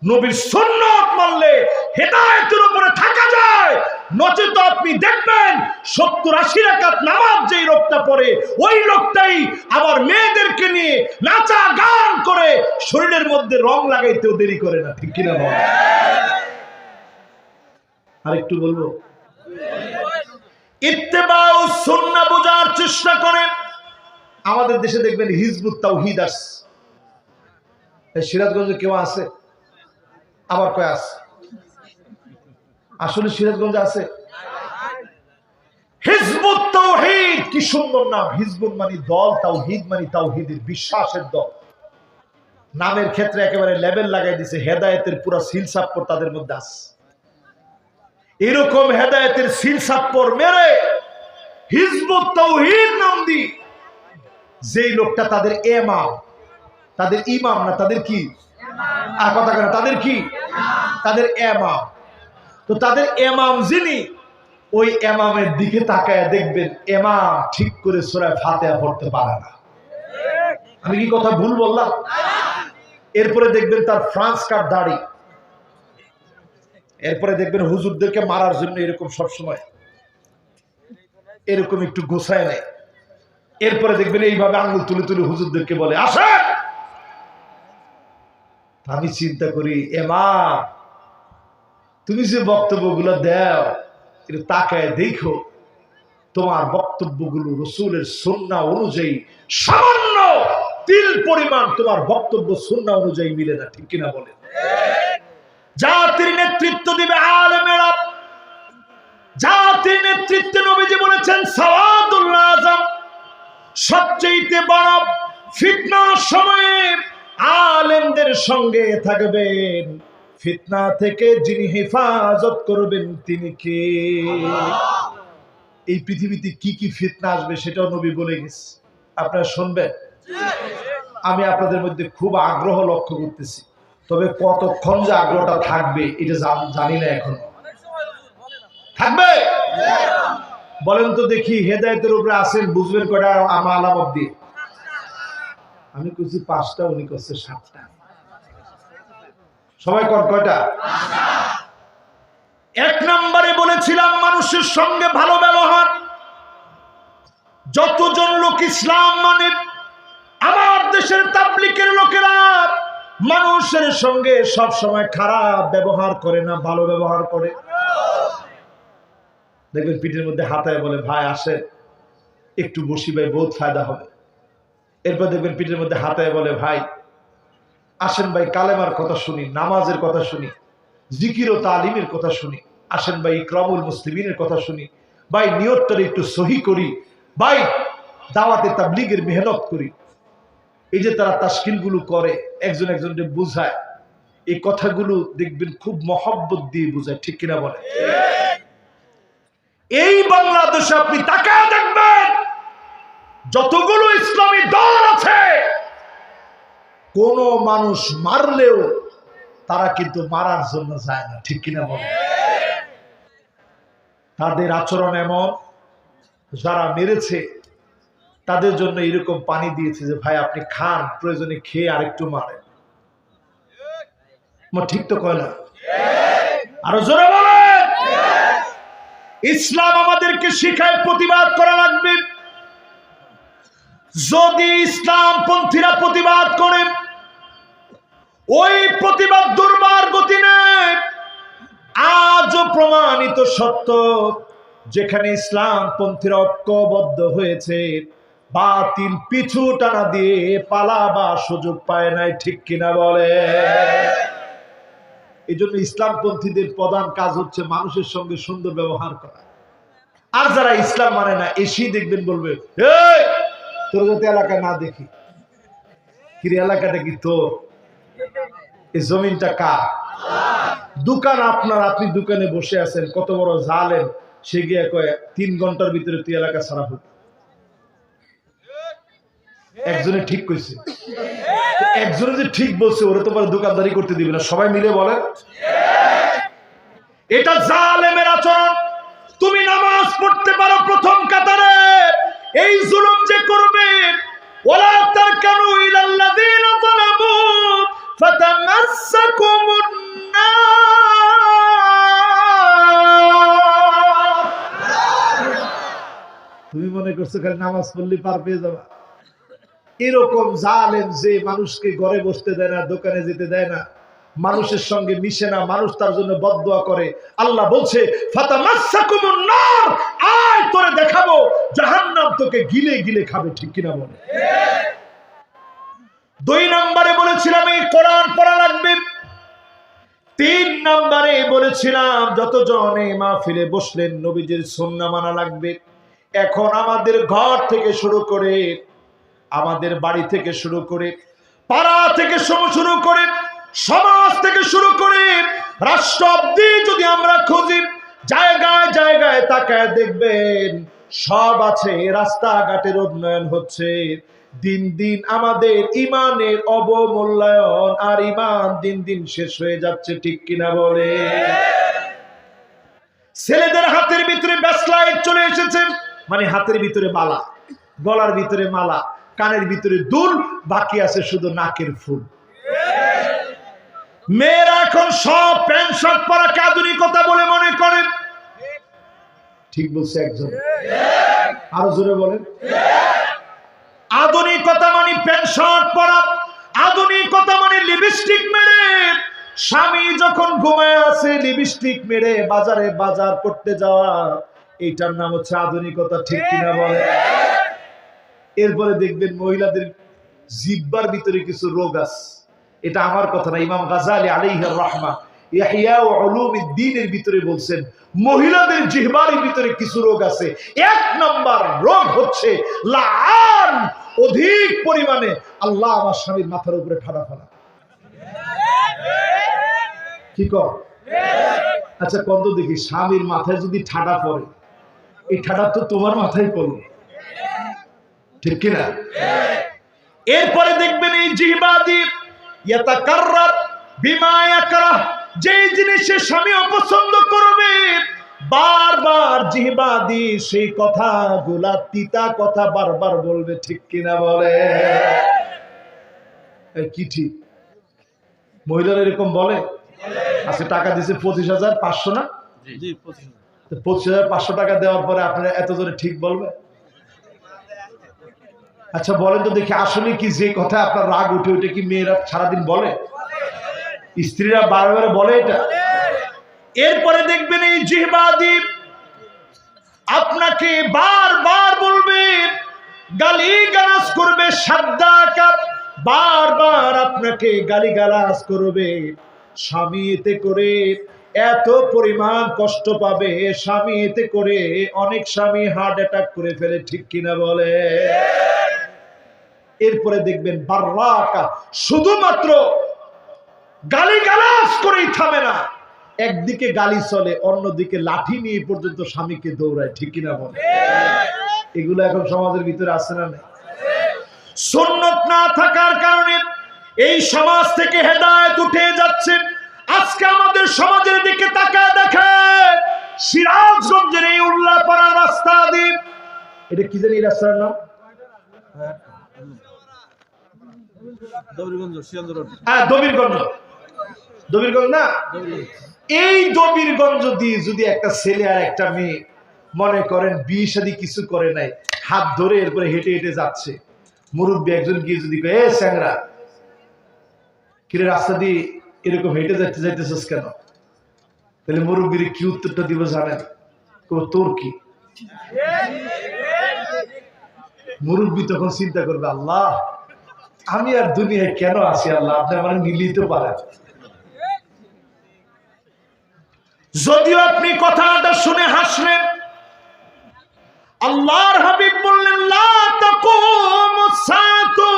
নবীর সুন্নাত মানলে হেদায়েতের উপরে থাকা যায়। নচেত আপনি দেখবেন 70-80 রাকাত নামাজ যেই লোকটা পড়ে, ওই লোকটাই আবার মেয়েদেরকে নিয়ে নাচা গান করে শরীরের মধ্যে রং লাগাইতেও দেরি করে না, ঠিক কিনা বল? আরেকটু বলবো, ইত্তেবাউস সুন্নাহ বোঝার চেষ্টা করেন। আমাদের দেশে দেখবেন হিজবুত তাওহীদ আছে, সিরাজগঞ্জে কেউ আছে, আবার কয় আছে? আসলে সিরাজগঞ্জে আছে হিজবুত তাওহীদ। কি সুন্দর নাম! হিজবুত মানে দল, তাওহীদ মানে তাওহীদের বিশ্বাসের দল। নামের ক্ষেত্রে একেবারে লেবেল লাগাই দিছে, হেদায়েতের পুরো সিলসাপ্পর তাদের মধ্যে আছে। এরকম হেদায়েতের সিলসাপ্পর মেরে হিজবুত তাওহীদ নাম দি যেই লোকটা তাদের ইমাম, তাদের ইমাম না, তাদের কি কথা কেন, তাদের কি, তাদের ইমাম। তো তাদের ইমাম যিনি, ওই ইমামের দিকে তাকায় দেখবেন ইমাম ঠিক করে সূরা ফাতিহা পড়তে পারে না। আমি কি কথা ভুল বললাম? এরপরে দেখবেন তার ফ্রান্স কাট দাড়ি, এরপরে দেখবেন হুজুরদেরকে মারার জন্য এরকম সবসময় এরকম একটু গোছায় নেয়। এরপরে দেখবেন এইভাবে আঙ্গুল তুলে তুলে হুজুরদেরকে বলে আসেন। আমি চিন্তা করি, ইমাম তুমি যে বক্তব্যগুলো দাও, এটা তাকায় দেখো তোমার বক্তব্যগুলো রাসূলের সুন্নাহ অনুযায়ী সামান্য তিল পরিমাণ তোমার বক্তব্য সুন্নাহ অনুযায়ী মিলে না, ঠিক কিনা বলেন? জাতির নেতৃত্ব দিবে আলেমেরা, জাতির নেতৃত্বে নবীজি বলেছেন সাওয়াদুল আযম, সবচেয়ে বড় ফিতনার সময়ে আলেমদের সঙ্গে থাকবেন, ফিতনা থেকে যিনি হেফাজত করবেন তিনি কে? এই পৃথিবীতে কি কি ফিতনা আসবে সেটাও নবী বলে গেছে, আপনারা শুনবেন। আমি আপনাদের মধ্যে খুব আগ্রহ লক্ষ্য করতেছি, তবে কতক্ষণ যে আগ্রহটা থাকবে এটা জানি না এখনো। থাকবে? বলেন তো দেখি, হেদায়েতের উপরে আছেন বুঝবেন কয়টা আমার আলামত দিয়ে? আমি কইছি 5টা, উনি করছে 7টা। সবাই কোন কয়টা? 1 নম্বরে বলেছিলাম মানুষের সঙ্গে ভালো ব্যবহার। যতজন লোক ইসলাম মানে, আমার দেশের তাবলীগের লোকেরা মানুষের সঙ্গে সব সময় খারাপ ব্যবহার করে না, ভালো ব্যবহার করে। দেখবেন পিঠের মধ্যে হাতায় বলে ভাই আসেন একটু বসি ভাই, বহুত ফায়দা হবে। এরপর দেখবেন পিঠের মধ্যে হাতায় বলে ভাই আসেন ভাই কালেমার কথা শুনি, নামাজের কথা শুনি, জিকির ও তালিমের কথা শুনি, আসেন ভাই ইকরামুল মুসলিমিনের কথা শুনি, ভাই নিয়তটা একটু সহি করি, ভাই দাওয়াতে তাবলীগের মেহনত করি। এই যে তারা তাশকিল গুলো করে, একজন একজনকে বুঝায়, এই কথাগুলো দেখবেন খুব মহব্বত দিয়ে বুঝায়, ঠিক কিনা বলে? এই বাংলাদেশে আপনি তাকায় দেখবেন যতগুলো ইসলামী দল আছে, কোন মানুষ মারলেও তারা কিন্তু মারার জন্য যায় না, ঠিক কিনা বলে? তাদের আচরণ এমন, যারা মেরেছে তাদের জন্য এরকম পানি দিয়েছে যে ভাই আপনি খান, প্রয়োজনে খেয়ে আরেকটু মারেন। ঠিক তো কয় না? আরো জোরে বলেন। ইসলাম আমাদেরকে শিখায় প্রতিবাদ করা লাগবে। যদি ইসলাম পন্থীরা প্রতিবাদ করে, ওই প্রতিবাদ দুর্বার গতি নেই। আজও প্রমাণিত সত্য, যেখানে ইসলাম পন্থীরা ঐক্যবদ্ধ হয়েছে, বাতিল পিছু টানা দিয়ে পালাবার সুযোগ পায় নাই, ঠিক কিনা বলে? এই জন্য ইসলামপন্থীদের প্রধান কাজ হচ্ছে মানুষের সঙ্গে সুন্দর ব্যবহার করা। আর যারা ইসলাম মানে না, এসেই দেখবেন বলবে এই তোর যাতে এলাকা না দেখি, কিরে এলাকাটা কি তোর? এই জমিনটা কার? দোকান আপনার, আপনি দোকানে বসে আছেন, কত বড় জালেম সে গিয়ে কয় 3 ঘন্টার ভিতরে তুই এলাকা ছাড়া হোক। একজনে ঠিক কইছে, একজনে যে ঠিক বলছে ওরা তোমার দোকানদারি করতে দিবে না, সবাই মিলে বলেন এটা জালেমের আচরণ। তুমি নামাজ পড়তে পারো প্রথম কাতারে, এই জুলুম যে করবে, ওয়ালা তারকানু ইলাল্লাযীনা যালামু ফাতামাসসাকুমুন নার। তুমি মনে করছো খালি নামাজ পড়লে পার পেয়ে যাবা? এরকম জালেম যে মানুষকে ঘরে বসতে দেয় না, দোকানে যেতে দেয় না, মানুষের সঙ্গে মিশে না, মানুষ তার জন্য বদদুয়া করে, আল্লাহ বলছে ফাতামাসসাকুমুন নার, আয় তোরে দেখাবো জাহান্নাম তোকে গিলে গিলে খাবে, ঠিক কিনা বলে? 2 নম্বরে বলেছিলাম এই কোরআন পড়া লাগবে। 3 নম্বরে বলেছিলাম যতজন এই মাহফিলে বসলেন নবীজির সুন্নাহ মানা লাগবে। এখন আমাদের ঘর থেকে শুরু করে, আমাদের বাড়ি থেকে শুরু করে, পাড়া থেকে শুরু করে, সমাজ থেকে শুরু করে, রাষ্ট্র অবধি যদি আমরা খুঁজি, জায়গায় জায়গায় তাকায় দেখবেন সব আছে। রাস্তাঘাটের উন্নয়ন হচ্ছে, দিন দিন আমাদের ইমানের অবমূল্যায়ন, আর ইমান দিন দিন শেষ হয়ে যাচ্ছে, ঠিক কিনা বলে? ছেলেদের হাতের ভিতরে ব্যাসলাইট চলে এসেছে, মানে হাতের ভিতরে মালা, গলার ভিতরে মালা, কানের ভিতরে দুল, বাকি আছে শুধু নাকের ফুল। মেয়েরা এখন সব প্যান্ট শার্ট পরাকে আধুনিকতা বলে মনে করে, ঠিক বলছে একজন, আরো জোরে বলেন। আধুনিকতা মানে প্যান্ট শার্ট পরা, আধুনিকতা মানে লিপস্টিক মেরে, স্বামী যখন ঘুমায় আছে লিপস্টিক মেরে বাজারে বাজার করতে যাওয়া, এইটার নাম হচ্ছে আধুনিকতা, ঠিক কিনা বলে? এরপরে দেখবেন মহিলাদের জিহ্বার ভিতরে কিছু রোগ আছে, এটা আমার কথা না, ইমাম গাজালি আলাইহির রাহমা ইহইয়া উলুমিদ্দিনের ভিতরে বলছেন মহিলাদের জিহ্বার ভিতরে কিছু রোগ আছে। 1 নম্বর রোগ হচ্ছে লাআন, অধিক পরিমাণে আল্লাহ আমার স্বামীর মাথার উপরে ঠাডা ফেলা। কি কর? আচ্ছা কত দেখি, স্বামীর মাথায় যদি ঠাডা পড়ে, এই ঠাডা তো তোমার মাথায় পড়লো, ঠিক কিনা? এরপরে দেখবেন এই জিহ্বা দিয়ে ইয়াতাকাররার বিমা ইয়াকরাহ, যে জিনিসের স্বামী অপছন্দ করবে বারবার জিহ্বা দিয়ে সেই কথাগুলা, তিতা কথা বারবার বলবে, ঠিক কিনা বলে? কি ঠিক? মহিলারা এরকম বলে? আজকে টাকা দিছে 25,500 না? 25,500 টাকা দেওয়ার পরে আপনারা এত জোরে ঠিক বলবে? আচ্ছা বলেন তো দেখি, আসলে কি যে কথা আপনার রাগ উঠে উঠে কি মেয়েরা সারাদিন বলে? স্ত্রীরা বারবার বলে এটা। এরপরে দেখবেন এই জিহ্বাদি আপনাকে বারবার বলবে, গালিগালাজ করবে, সাদ্দাকাত বারবার আপনাকে গালিগালাজ করবে। স্বামী এতে করে এত পরিমাণ কষ্ট পাবে, স্বামী এতে করে অনেক স্বামী হার্ট অ্যাটাক করে ফেলে, ঠিক কিনা বলে? এরপরে দেখবেন বাররাকা, শুধুমাত্র গালিগালাজ করেই থামে না, একদিকে গালি চলে, অন্যদিকে লাঠি নিয়ে পর্যন্ত স্বামীকে দৌড়ায়, ঠিক কিনা বলে? এগুলো এখন সমাজের ভিতরে আছে না? সুন্নাত না থাকার কারণে এই সমাজ থেকে হেদায়েত উঠে যাচ্ছে। আজকে আমাদের সমাজের দিকে তাকায় দেখেন, সিরাজগঞ্জের এই উল্লাপাড়া রাস্তা দিয়ে, এটা কি জানি রাস্তার নাম? দবিরগঞ্জ না? এই দবিরগঞ্জ দিয়ে যদি একটা ছেলে আর একটা মেয়ে মনে করেন বিয়ে শাদী কিছু করে নাই, হাত ধরে এরপরে হেঁটে হেঁটে যাচ্ছে, মুরব্বী একজন গিয়ে যদি কয়, এ স্যাংরা, কিরে রাস্তা দিয়ে এরকম হেঁটে যাইতেছিস কেন? তাহলে মুরব্বীর কি উত্তরটা দিব জানেন? তোর কি? মুরব্বী তখন চিন্তা করবে, আল্লাহ আমি আর দুনিয়ায় কেন আছি, আল্লাহ আপনি আমার নিলিত পারেন। যদিও আপনি কথাটা শুনে হাসলেন, আল্লাহর হাবিব বললেন, লা তাকুমুস সাআতু,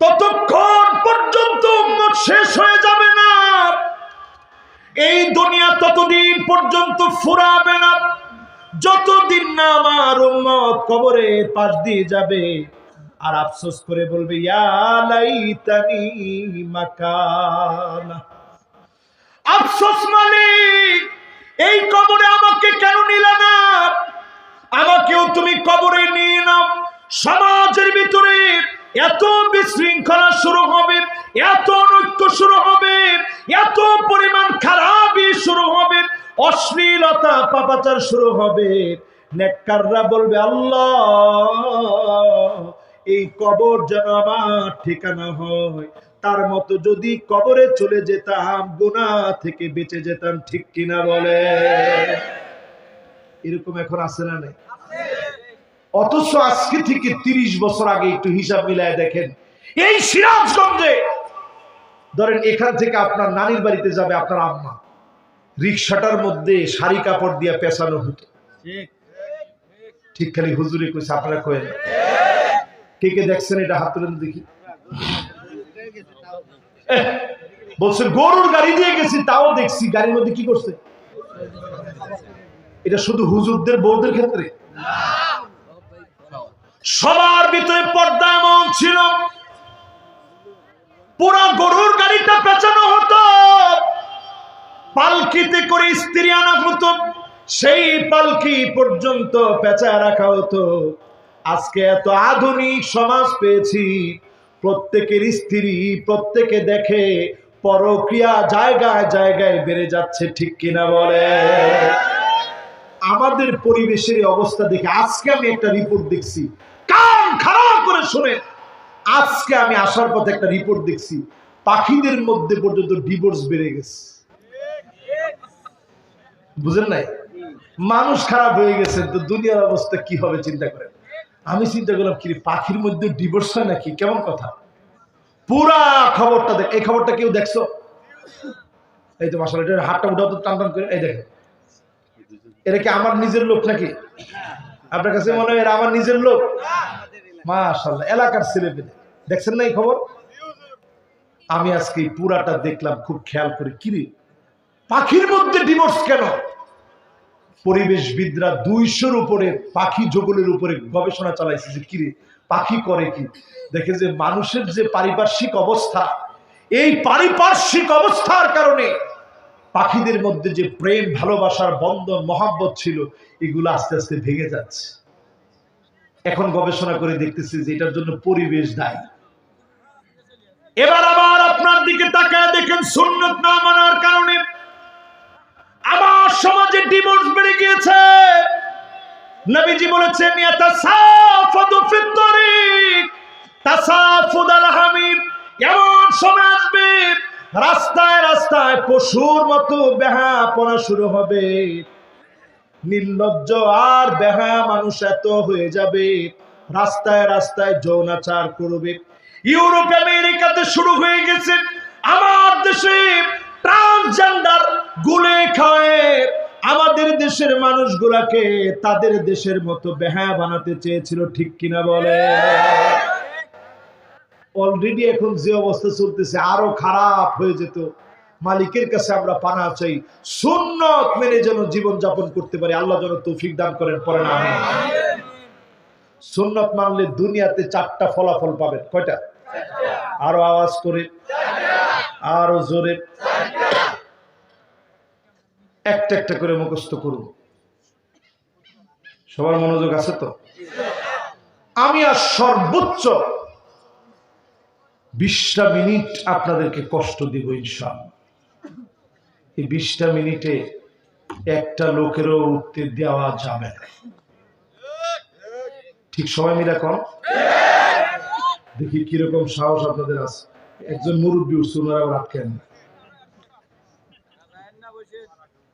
ততক্ষণ পর্যন্ত উম্মত শেষ হয়ে যাবে না, এই দুনিয়া ততদিন পর্যন্ত ফুরাবে না, যতদিন না আমার উম্মত কবরের পাশ দিয়ে যাবে আর আফসোস করে বলবে, ইয়া লাইতানি মাকানা। আফসোস মালিক, এই কবরে আমাকে কেন নিলে না? আমাকেও তুমি কবরে নিয়ে নাও। সমাজের ভিতরে এত বিশৃঙ্খলা শুরু হবে, এত অনৈক্য শুরু হবে, এত পরিমাণ খারাপই শুরু হবে, অশ্লীলতা পাপাচার শুরু হবে। নেককাররা বলবে, আল্লাহ এই কবর যেন আমার ঠিকানা হয়, তার মতো যদি কবরে চলে যেতাম গুনাহ থেকে বেঁচে যেতাম, ঠিক কিনা বলে? এরকম এখন আছে না নাই? অথচ আজকে থেকে 30 বছর আগে একটু হিসাব মিলায় দেখেন, এই সিরাজগঞ্জে ধরেন এখান থেকে আপনার নানির বাড়িতে যাবে আপনার আম্মা, রিক্সাটার মধ্যে শাড়ি কাপড় দিয়ে পেছানো হতো, ঠিক? খালি হুজুরে কইছে, আপনারা কয়েন। কে কে দেখছেন এটা? হাত তুলেন দেখি। বলছেন গরুর গাড়ি দিয়ে গেছি, তাও দেখছি গাড়ির মধ্যে কি করছে। এটা শুধু হুজুরদের বউদের ক্ষেত্রে? সবার ভিতরে পর্দা এমন ছিল, পুরো গরুর গাড়িটা পেঁচানো হতো, পালকিতে করে স্ত্রী আনা হতো, সেই পালকি পর্যন্ত পেঁচায় রাখা হতো। আজকে এত আধুনিক সমাজ পেয়েছি, প্রত্যেকের স্ত্রী প্রত্যেকে দেখে পরক্রিয়া জায়গায় জায়গায় বেড়ে যাচ্ছে, ঠিক কিনা বলে? আমাদের পরিবেশের অবস্থা দেখে আজকে আমি একটা রিপোর্ট দেখছি, কান খারাপ করে শুনে, আজকে আমি আসার পথে একটা রিপোর্ট দেখছি, পাখিদের মধ্যে পর্যন্ত ডিভোর্স বেড়ে গেছে। বুঝেন নাই? মানুষ খারাপ হয়ে গেছে, তো দুনিয়ার অবস্থা কি হবে চিন্তা করেন। আমি চিন্তা করলাম, কি পাখির মধ্যে ডিভোর্স হয় নাকি? কেমন কথা! পুরা খবরটা দেখ। এই খবরটা কেউ দেখছো? এই তো মাশাআল্লাহ, এটার হাতটা উঠাও তো, টান টান করে। এই দেখেন, এটা কি আমার নিজের লোক নাকি? আপনার কাছে মনে হয় এরা আমার নিজের লোক? মাশাআল্লাহ, এলাকার ছেলে পেলে। দেখছেন না এই খবর? আমি আজকে পুরাটা দেখলাম খুব খেয়াল করে, কিরে পাখির মধ্যে ডিভোর্স কেন? পরিবেশবিদরা 200-র উপরে পাখি জগলের উপরে গবেষণা চালাইছে যে কিরে পাখি করে কি। দেখে যে মানুষের যে পারিপার্শ্বিক অবস্থা, এই পারিপার্শ্বিক অবস্থার কারণে পাখিদের মধ্যে যে প্রেম ভালোবাসার বন্ধন মহব্বত ছিল, এগুলো আস্তে আস্তে ভেঙে যাচ্ছে। এখন গবেষণা করে দেখতেছি যে এটার জন্য পরিবেশ দায়ী। এবার আবার আপনার দিকে তাকায় দেখেন, সুন্নাত না মানার কারণে আমার সমাজে ডিভোর্স বেড়ে গিয়েছে। নবীজি বলেছেন, ইয়াতাসাফাদু ফিত তারিক তাসাফুদাল হামিম, এমন সময় আসবে রাস্তায় রাস্তায় পশুর মতো বেহাপনা শুরু হবে। নির্লজ্জ আর বেহায়া মানুষ এত হয়ে যাবে, রাস্তায় রাস্তায় যৌনাচার করবে। ইউরোপ আমেরিকাতে শুরু হয়ে গেছে, আমার দেশে ট্রান্সজেন্ডার গুলে খায় আমাদের দেশের মানুষগুলাকে তাদের দেশের মতো বেহায়া বানাতে চেয়েছিল, ঠিক কিনা বলে? অলরেডি এখন যে অবস্থা চলতেছে আরো খারাপ হয়ে যেত। মালিকের কাছে আমরা পানা চাই, সুন্নত মেনে যেন জীবন যাপন করতে পারি। আল্লাহ যেন তৌফিক দান করেন, পড়েন আমিন। সুন্নত মানলে দুনিয়াতে 4টা ফলাফল পাবেন। কয়টা? আরো আওয়াজ করে, আরো জোরে, একটা একটা করে মুখস্থ করুন। সবার মনোযোগ আছে তো? আমি আর সর্বোচ্চ 20টা মিনিট আপনাদেরকে কষ্ট দিব ইনশাআল্লাহ। এই 20টা মিনিটে একটা লোকেরও উঠতে দেওয়া যাবে না। ঠিক সময় মিলা কম? দেখি কিরকম সাহস আপনাদের আছে। একজন মুরব্বী উঠছে, ওনারা আটকেন না।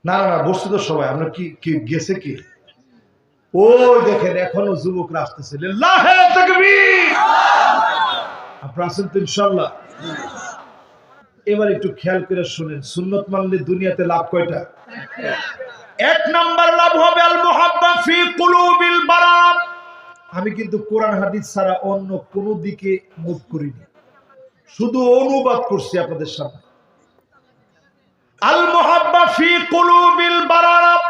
না না, বসছে তো সবাই। আপনার কি গেছে কি? ওই দেখেন এখনো যুবকরা আসতেছে। লিল্লাহে তাকবীর। আপনারা আছেন তো ইনশাআল্লাহ? এবার একটু খেয়াল করে শুনেন, সুন্নত মানলে দুনিয়াতে লাভ কয়টা? 1 নাম্বার লাভ হবে আল মুহাব্বা ফি কুলুবিল বারাত। আমি কিন্তু কোরআন হাদিস ছাড়া অন্য কোনো দিকে মুখ করিনি, শুধু অনুবাদ করছি আপনাদের সামনে। আল মুহাব্বা ফি কুলুবিল বারাত,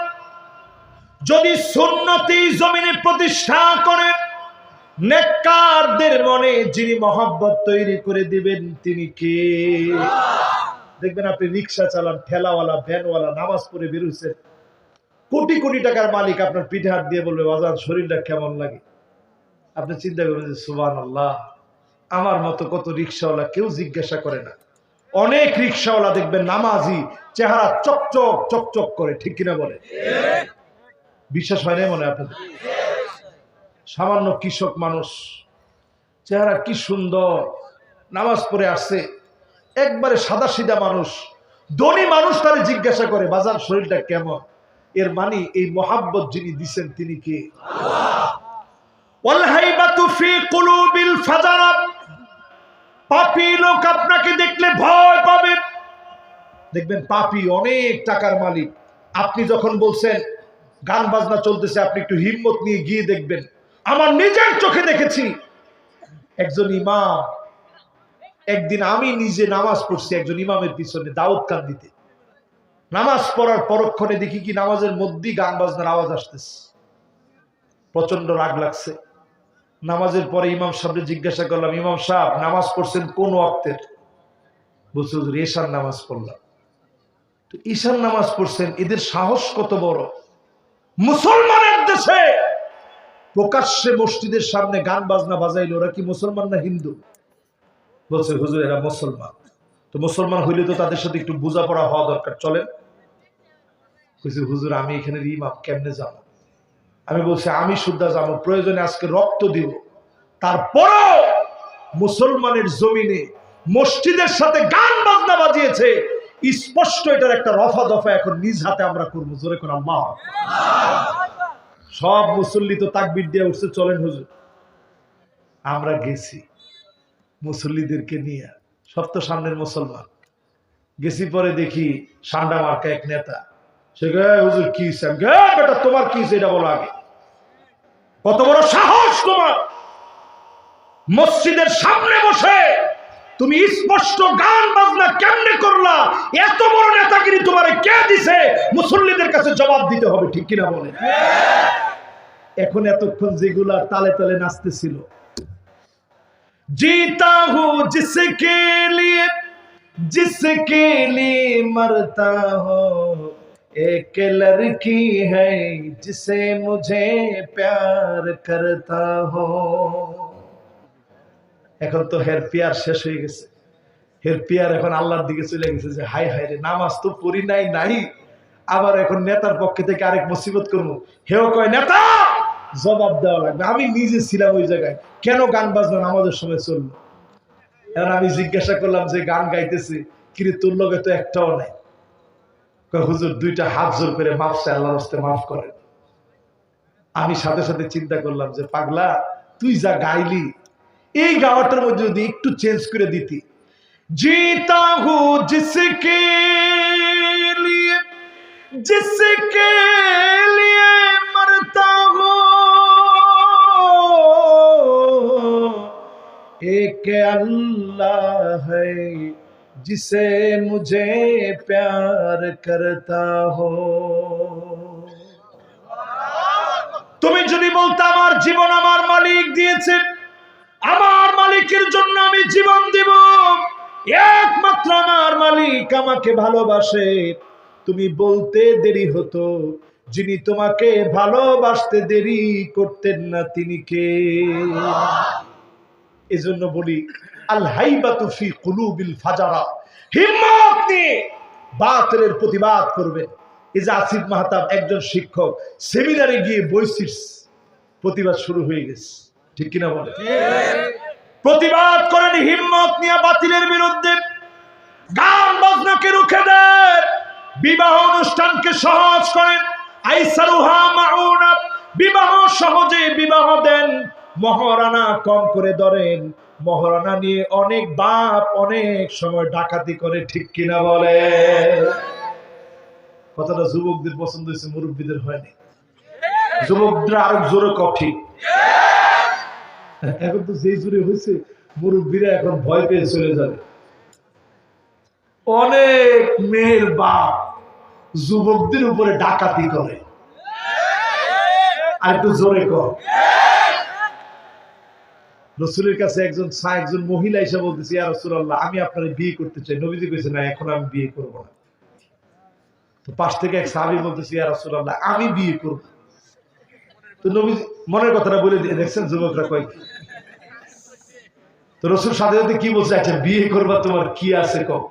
যদি সুন্নতি জমিনে প্রতিষ্ঠা করে নেককারদের মনে যিনি মহব্বত তৈরি করে দিবেন তিনি কে? দেখবেন আপনি রিক্সা চালান, ঠেলাওয়ালা, ভ্যানওয়ালা, নামাজ পড়ে বেরোচ্ছে, কোটি কোটি টাকার মালিক আপনার পিঠে হাত দিয়ে বলবে বাজার শরীরটা কেমন লাগে। আপনি চিন্তা করবেন যে সুবহানাল্লাহ, আমার মতো কত রিক্সাওয়ালা কেউ জিজ্ঞাসা করে না। অনেক রিক্সাওয়ালা দেখবেন নামাজি, চেহারা চকচক চকচক করে, ঠিক কিনা বলে? বিশ্বাস হয় না মনে আপনাদের? সামান্য কৃষক মানুষ, চেহারা কি সুন্দর, নামাজ পড়ে আসছে, একবারে সাদা সিধা মানুষ। ধনী মানুষ তারে জিজ্ঞাসা করে বাজার শরীরটা কেমন। এর মানে এই মহাব্বত যিনি দিচ্ছেন তিনি কে? ওয়াল হাইবাতু ফি কুলুবিল ফাজারা, পাপী লোক আপনাকে দেখলে ভয় পাবে। দেখবেন পাপী অনেক টাকার মালিক, আপনি যখন বলছেন গান বাজনা চলতেছে, আপনি একটু হিম্মত নিয়ে গিয়ে দেখবেন। আমার নিজের চোখে দেখেছি একজন ইমাম, একদিন আমি নিজে নামাজ পড়ছি একজন ইমামের পিছনে দাউদ কান্দিতে। নামাজ পড়ার পরক্ষণে দেখি কি নামাজের মধ্যেই গান বাজনার আওয়াজ আসতেছে। প্রচন্ড রাগ লাগছে। নামাজের পরে ইমাম সাহেবকে জিজ্ঞাসা করলাম, ইমাম সাহেব নামাজ পড়ছেন কোন ওয়াক্তের? বলছে হুজুর ঈশার নামাজ পড়লাম। তো ঈশার নামাজ পড়ছেন, এদের সাহস কত বড়! মুসলমানের দেশে প্রকাশ্যে মসজিদের সামনে গান বাজনা বাজাইলো। ওরা কি মুসলমান না হিন্দু? বলছে হুজুর এরা মুসলমান। তো মুসলমান হইলে তো তাদের সাথে একটু বোঝাপড়া হওয়া দরকার, চলেন। হুজুর আমি এখানে ইমাম, কেমনে যাবো? আমি বলছি আমি শুদ্ধা যাবো, প্রয়োজনে আজকে রক্ত দিব, তারপরও মুসলমানের জমিনে মসজিদের সাথে গান বাজনা বাজিয়েছে, স্পষ্ট এটার একটা রফা দফা এখন নিজ হাতে আমরা করবো। জোরে করে আল্লাহু আকবার। সব মুসল্লি তো তাকবীর দিয়ে উঠছে, চলেন হুজুর। আমরা গেছি মুসল্লিদেরকে নিয়ে, সব তো সামনের মুসলমান। গেছি পরে দেখি সান্ডা মার্কা এক নেতা, সে হুজুর কি বেটা তোমার কি এটা বলো আগে। কত বড় সাহস তোমার, মসজিদের সামনে বসে তুমি স্পষ্ট গান বাজনা কেমনে করলা? এত বড় নেতাগিরি তোমারে কে দিছে? মুসল্লিদের কাছে জবাব দিতে হবে, ঠিক কিনা বলে? এখন এতক্ষণ যেগুলা তালে তালে নাচতেছিল, जीता हूं जिसके लिए मरता हूं, एक लड़की है जिसे मुझे प्यार करता हूं। এখন তো হের পিয়ার শেষ হয়ে গেছে। হের পিয়ার এখন আল্লাহর দিকে চলে গেছে যে হাই হাই রে, নামাজ তো পড়ি নাই, আবার এখন নেতার পক্ষে থেকে আরেক মুসিবত করবো। হেও কয় নেতা জবাব দেওয়া লাগবে। আমি নিজে ছিলাম ওই জায়গায়, কেন গান বাজনা নামাজের সময় চললো? এখন আমি জিজ্ঞাসা করলাম যে গান গাইতেছি কিরে তোর লগে তো একটাও নাই। হুজুর দুইটা হাত জোর করে মাফ চাই, আল্লাহর রাস্তায় মাফ করেন। আমি সাথে সাথে চিন্তা করলাম যে পাগলা তুই যা গাইলি এই গাওয়াটার মধ্যে যদি একটু চেঞ্জ করে দিতি, जीता हूँ जिसके लिए जिसके लिए मरता हूँ, एक अल्लाह है जिसे मुझे प्यार करता हो। তুমি যদি বলতে আমার জীবন আমার মালিক দিয়েছে, আমার মালিকের জন্য আমি জীবন দিব, একমাত্র আমার মালিক আমাকে ভালোবাসে, তুমি বলতে দেরি হতো যিনি তোমাকে ভালোবাসতে দেরি করতেন না তিনি কে? এজন্য বলি আল হাইবাতু ফি কুলুবিল ফাজারা, হিম্মত নিয়ে বাতিলের প্রতিবাদ করবেন। এই যে আসিফ মাহতাব একজন শিক্ষক, সেমিনারে গিয়ে বইছিস, প্রতিবাদ শুরু হয়ে গেছে, ঠিক কিনা বলে? প্রতিবাদ করেন হিম্মত নিয়ে বাতিলের বিরুদ্ধে। গান বাজনাকে রুখে দেন, বিবাহ অনুষ্ঠানকে সহজ করেন, আইসারুহা মাউনা, বিবাহ সহজে বিবাহ দেন, মহারানা কম করে ধরেন। মহারানা নিয়ে অনেক বাপ অনেক সময় ডাকাতি করে, ঠিক কিনা বলে? কথাটা যুবকদের পছন্দ হয়েছে, মুরব্বীদের হয়নি। যুবকরা আরো জোরে কঠি। এখন তো যেই জোরে হয়েছে মুরব্বীরা এখন ভয় পেয়ে চলে যাবে। অনেক মেয়ের বাপ যুবকদের উপরে ডাকাতি করে। আর একটু জোরে কর। রাসূলের কাছে একজন মহিলা এসে বলতেছে, ইয়া রাসূলুল্লাহ আমি আপনার বিয়ে করতে চাই। নবীজি কইছে না, এখন আমি বিয়ে করব না। তো পাশ থেকে এক সাহাবী বলতেছে, ইয়া রাসূলুল্লাহ আমি বিয়ে করব। তো নবীজি মনের কথাটা বলে দিয়ে, দেখছেন যুবকরা কয় কি? তো রাসূল সাথে সাথে কি বলছে, আচ্ছা বিয়ে করবা, তোমার কি আছে কও।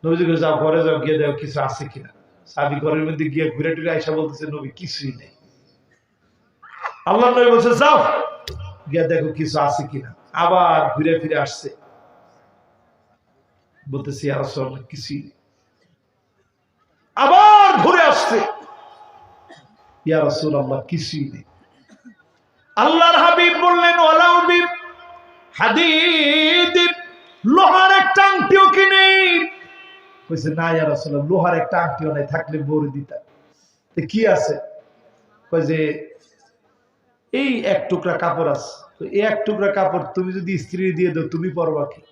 নবীজি কইছে যাও ঘরে যাও, গিয়ে দেখো কিছু আছে কিনা। সাহাবী ঘরের মধ্যে গিয়ে ঘুরে টুরে আইসা বলতেছে, নবী কিছুই নেই। আল্লাহর নবী বলছে যাও গিয়ে দেখো কিছু আছে কিনা। আবার ঘুরে ফিরে আসছে, বলতেছি ইয়া রাসূলুল্লাহ কিছুই নেই। আবার ঘুরে আসছে, ইয়া রাসূলুল্লাহ কিছুই নেই। আল্লাহর হাবিব বললেন ওয়ালাউ বি হাদীদ, লোহার একটা আংটিও কি নেই? কইছে না ইয়া রাসূলুল্লাহ লোহার একটা আংটিও নাই, থাকলে বড় দিতাম। তো কি আছে? কই যে এই এক টুকরা কাপড় আছে। তো এই এক টুকরা কাপড় তুমি যদি স্ত্রী দিয়ে দাও তুমি পরবা কি?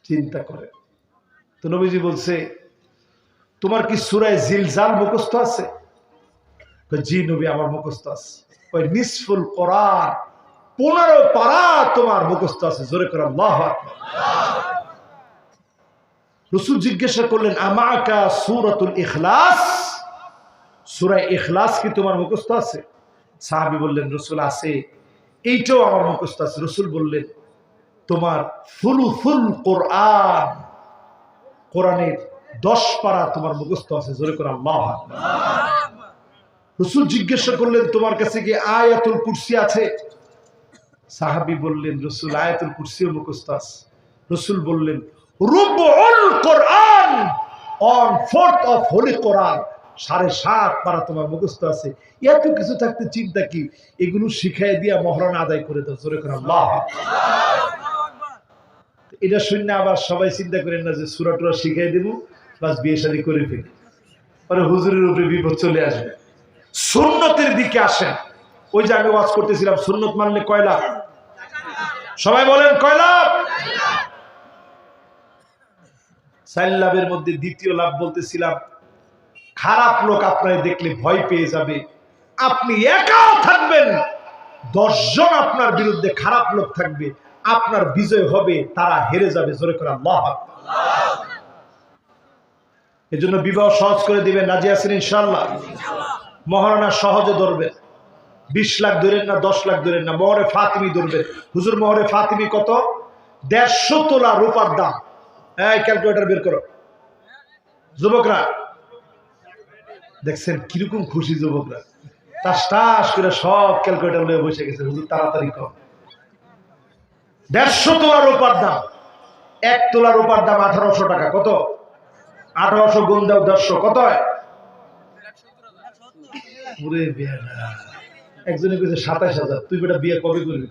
চিন্তা করে। তো নবীজি বলছে তোমার কি সূরা জিলজাল মুখস্থ আছে? জি নবী আমার মুখস্থ আছে। ওই নিসফুল কোরআন 15 পারা তোমার মুখস্থ আছে। জোরে করে আল্লাহু আকবার। রাসূল জিজ্ঞাসা করলেন আমাকা সূরাতুল ইখলাস, সূরা ইখলাস কি তোমার মুখস্থ আছে? সাহাবী বললেন রাসূল আছে, এইটাও আমার মুখস্থ আছে। রাসূল বললেন তোমার ফুলুল কোরআন, কোরআনের 10 পারা তোমার মুখস্থ আছে। জোরে করে আল্লাহু আকবার। রাসূল জিজ্ঞাসা করলেন তোমার কাছে কি আয়াতুল কুরসি আছে? সাহাবী বললেন রাসূল আয়াতুল কুরসিও মুখস্থ আছে। রাসূল বললেন রুবুল কোরআন, 1/4 অফ হোলি কোরআন, 7.5 পারা তোমার মুখস্থ আছে। এত কিছু থাকতে চিন্তা কি? এগুলো শিখাই দিয়া মহরণ আদায় করে দাও। জোরে করে আল্লাহু আকবার। এটা শুনে আবার সবাই চিন্তা করেন না যে সূরা টুরা শিখাই দেব বাস বিয়ে শাদী করে ফেলি, পরে হুজুরের উপরে বিপদ চলে আসবে। সুন্নতের দিকে আসেন। ওই যে আমি ওয়াজ করতেছিলাম সুন্নত মানলে কয় লাভ? সবাই বলেন কয় লাভ? 4 লাভের মধ্যে দ্বিতীয় লাভ বলতেছিলাম, খারাপ লোক আপনার দেখলে ভয় পেয়ে যাবে। আপনি একা থাকবেন, 10 জন আপনার বিরুদ্ধে খারাপ লোক থাকবে, আপনার বিজয় হবে, তারা হেরে যাবে। জোরে করে আল্লাহু আকবার। এজন্য বিবাহ সহজ করে দিবেন, রাজি আছেন ইনশাআল্লাহ? মহারণা সহজে ধরবেন, 20 লাখ ধরেন না, 10 লাখ ধরেন না, মোহরে ফাতিমি ধরবেন। হুজুর মোহরে ফাতিমি কত? 150 তোলা রূপার দাম। এই ক্যালকুলেটর বের করো। যুবকরা দেখছেন কিরকম খুশি যুবকরা, টাস টাস করে সব ক্যালকুলেটর নিয়ে বসে গেছে। হুজুর তাড়াতাড়ি কর। 150 তোলা রূপার দাম, 1 তোলা রূপার দাম 1800 টাকা। কত? 1800 গুণ দাও 150, কত হয়? একজনে কইছে 27000। তুই বেটা বিয়ে কবে করবি?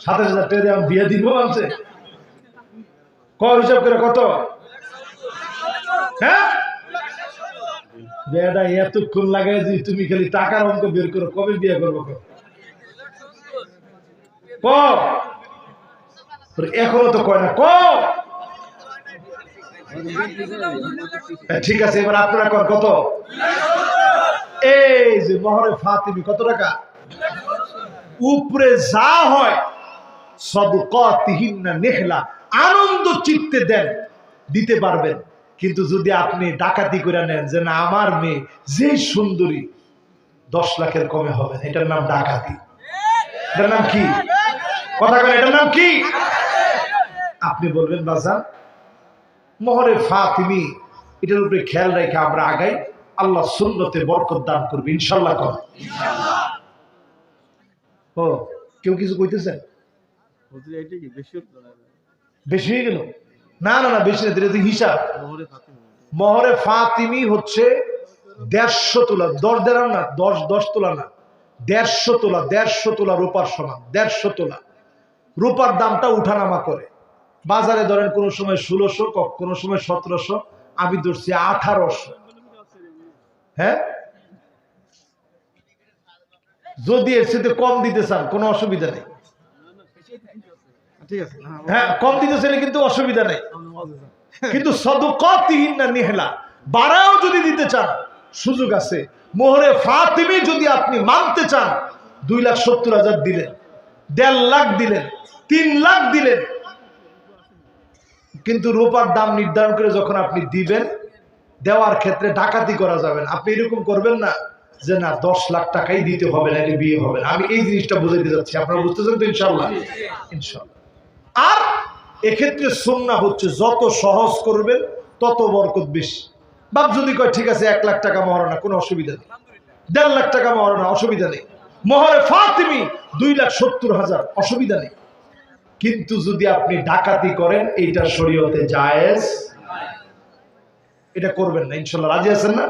27000 টাকা দিয়ে আমি বিয়ে দিব বলছে। হিসাব করে কত? হ্যাঁ বেটা এতক্ষণ লাগাই যে তুমি খালি টাকার অঙ্ক বের করো, কবে বিয়ে করবো? এখনো তো কয় না। ঠিক আছে, এবার আপনারা কত? এই যে মহরে ফাতিমি কত টাকা? উপরে যা হয় সাদকাতিহিন্না নিহলা, আনন্দ চিত্তে দেন, দিতে পারবেন। কিন্তু যদি আপনি ডাকাতি করে নেন যে না আমার মেয়ে যে সুন্দরী, 10 লাখের কমে হবে না, এটার নাম ডাকাতি। এটার নাম কি? কথা বলেন, এটার নাম কি? আপনি বলবেন বাজার মহরে ফাতিমি, এটার উপরে খেয়াল রেখে আমরা আগাই, আল্লাহ সুন্নতে বরকত দান করবে ইনশাআল্লাহ। ও কেউ কিছু কইতেছেন? বেশি হয়ে গেল? না না না, বেশি না, হিসাব। মহরে ফাতিমি হচ্ছে 150 তোলা, 10 দেড়াম না, 10 তোলা না, 150 তোলা। 150 তোলা রূপার সমান। 150 তোলা রূপার দামটা উঠানামা করে। বাজারে ধরেন কোন সময় 1600, কোন সময় 1700, আমি ধরছি 1800। হ্যাঁ, যদি এর সাথে কম দিতে চান কোনো অসুবিধা নেই। হ্যাঁ, কম দিতে চাইলে কিন্তু অসুবিধা নেই, কিন্তু সাদকাতিহিন্না নিহলা, বাড়াও যদি দিতে চান সুযোগ আছে। মোহরে ফাতিমি যদি আপনি মানতে চান, 2,70,000 দিলেন, 1.5 লাখ দিলেন, 3 লাখ দিলেন, কিন্তু রূপার দাম নির্ধারণ করে যখন আপনি দিবেন, দেওয়ার ক্ষেত্রে ডাকাতি করা যাবে না। আপনি এরকম করবেন না যে না 10 লাখ টাকাই দিতে হবে না, বিয়ে হবে না। আমি এই জিনিসটা বুঝাইতে যাচ্ছি, আপনারা বুঝতেছেন তো? ইনশাআল্লাহ ইনশাআল্লাহ। আর এক্ষেত্রে সুন্নাহ হচ্ছে যত সহজ করবেন তত বরকত বেশি। বাপ যদি কয় ঠিক আছে 1 লাখ টাকা মহর না, কোনো অসুবিধা নেই, 1.5 লাখ টাকা মহর না, অসুবিধা নেই, মহরে ফাতিমি 2,70,000, অসুবিধা নেই। কিন্তু যদি আপনি ডাকাতি করেন, এইটা শরীয়তে জায়েজ, এটা করবেন না ইনশাআল্লাহ। রাজি আছেন না?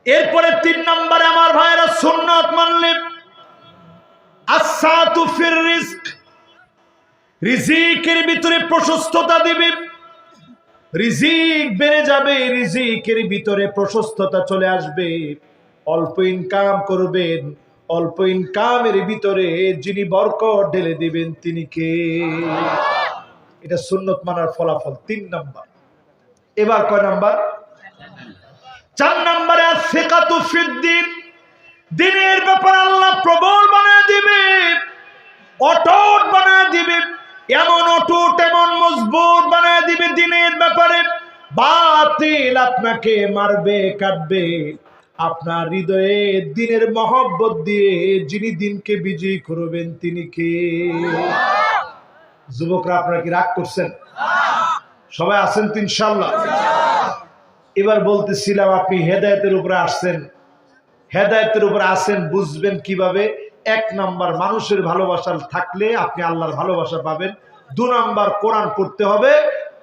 এরপরে 3 নম্বরে আমার ভাইরা সুন্নাত মানলে আসসাতু ফির রিজক, রিজিকের ভিতরে প্রশস্ততা দিবে, রিজিক বেড়ে যাবে, রিজিকের ভিতরে প্রশস্ততা চলে আসবে। অল্প ইনকাম করবেন, অল্প ইনকামের ভিতরে যিনি বরকত ঢেলে দিবেন তিনি কে? এটা সুন্নত মানার ফলাফল। 3 নাম্বার। এবার কয় নাম্বার? 4 নম্বরে আসিকাতু ফিদ্দিন, দিনের ব্যাপারে আল্লাহ প্রবল বানায় দিবে, অটুট বানায় দিবে, এমন অটুট এমন মজবুত বানায় দিবে দিনের ব্যাপারে। বাতিল আপনাকে মারবে কাটবে, আপনার হৃদয়ে দিনের মহব্বত দিয়ে যিনি দিনকে বিজয়ী করবেন তিনি কে? যুবকরা আপনারা কি রাগ করছেন? সবাই আছেন তো ইনশাআল্লাহ? এবার বলতেছিলাম আপনি হেদায়েতের উপরে আসছেন, হেদায়েতের উপরে আসেন, বুঝবেন কিভাবে? 1 নাম্বার মানুষের ভালোবাসা থাকলে আপনি আল্লাহর ভালোবাসা পাবেন। 2 নাম্বার কোরআন পড়তে হবে।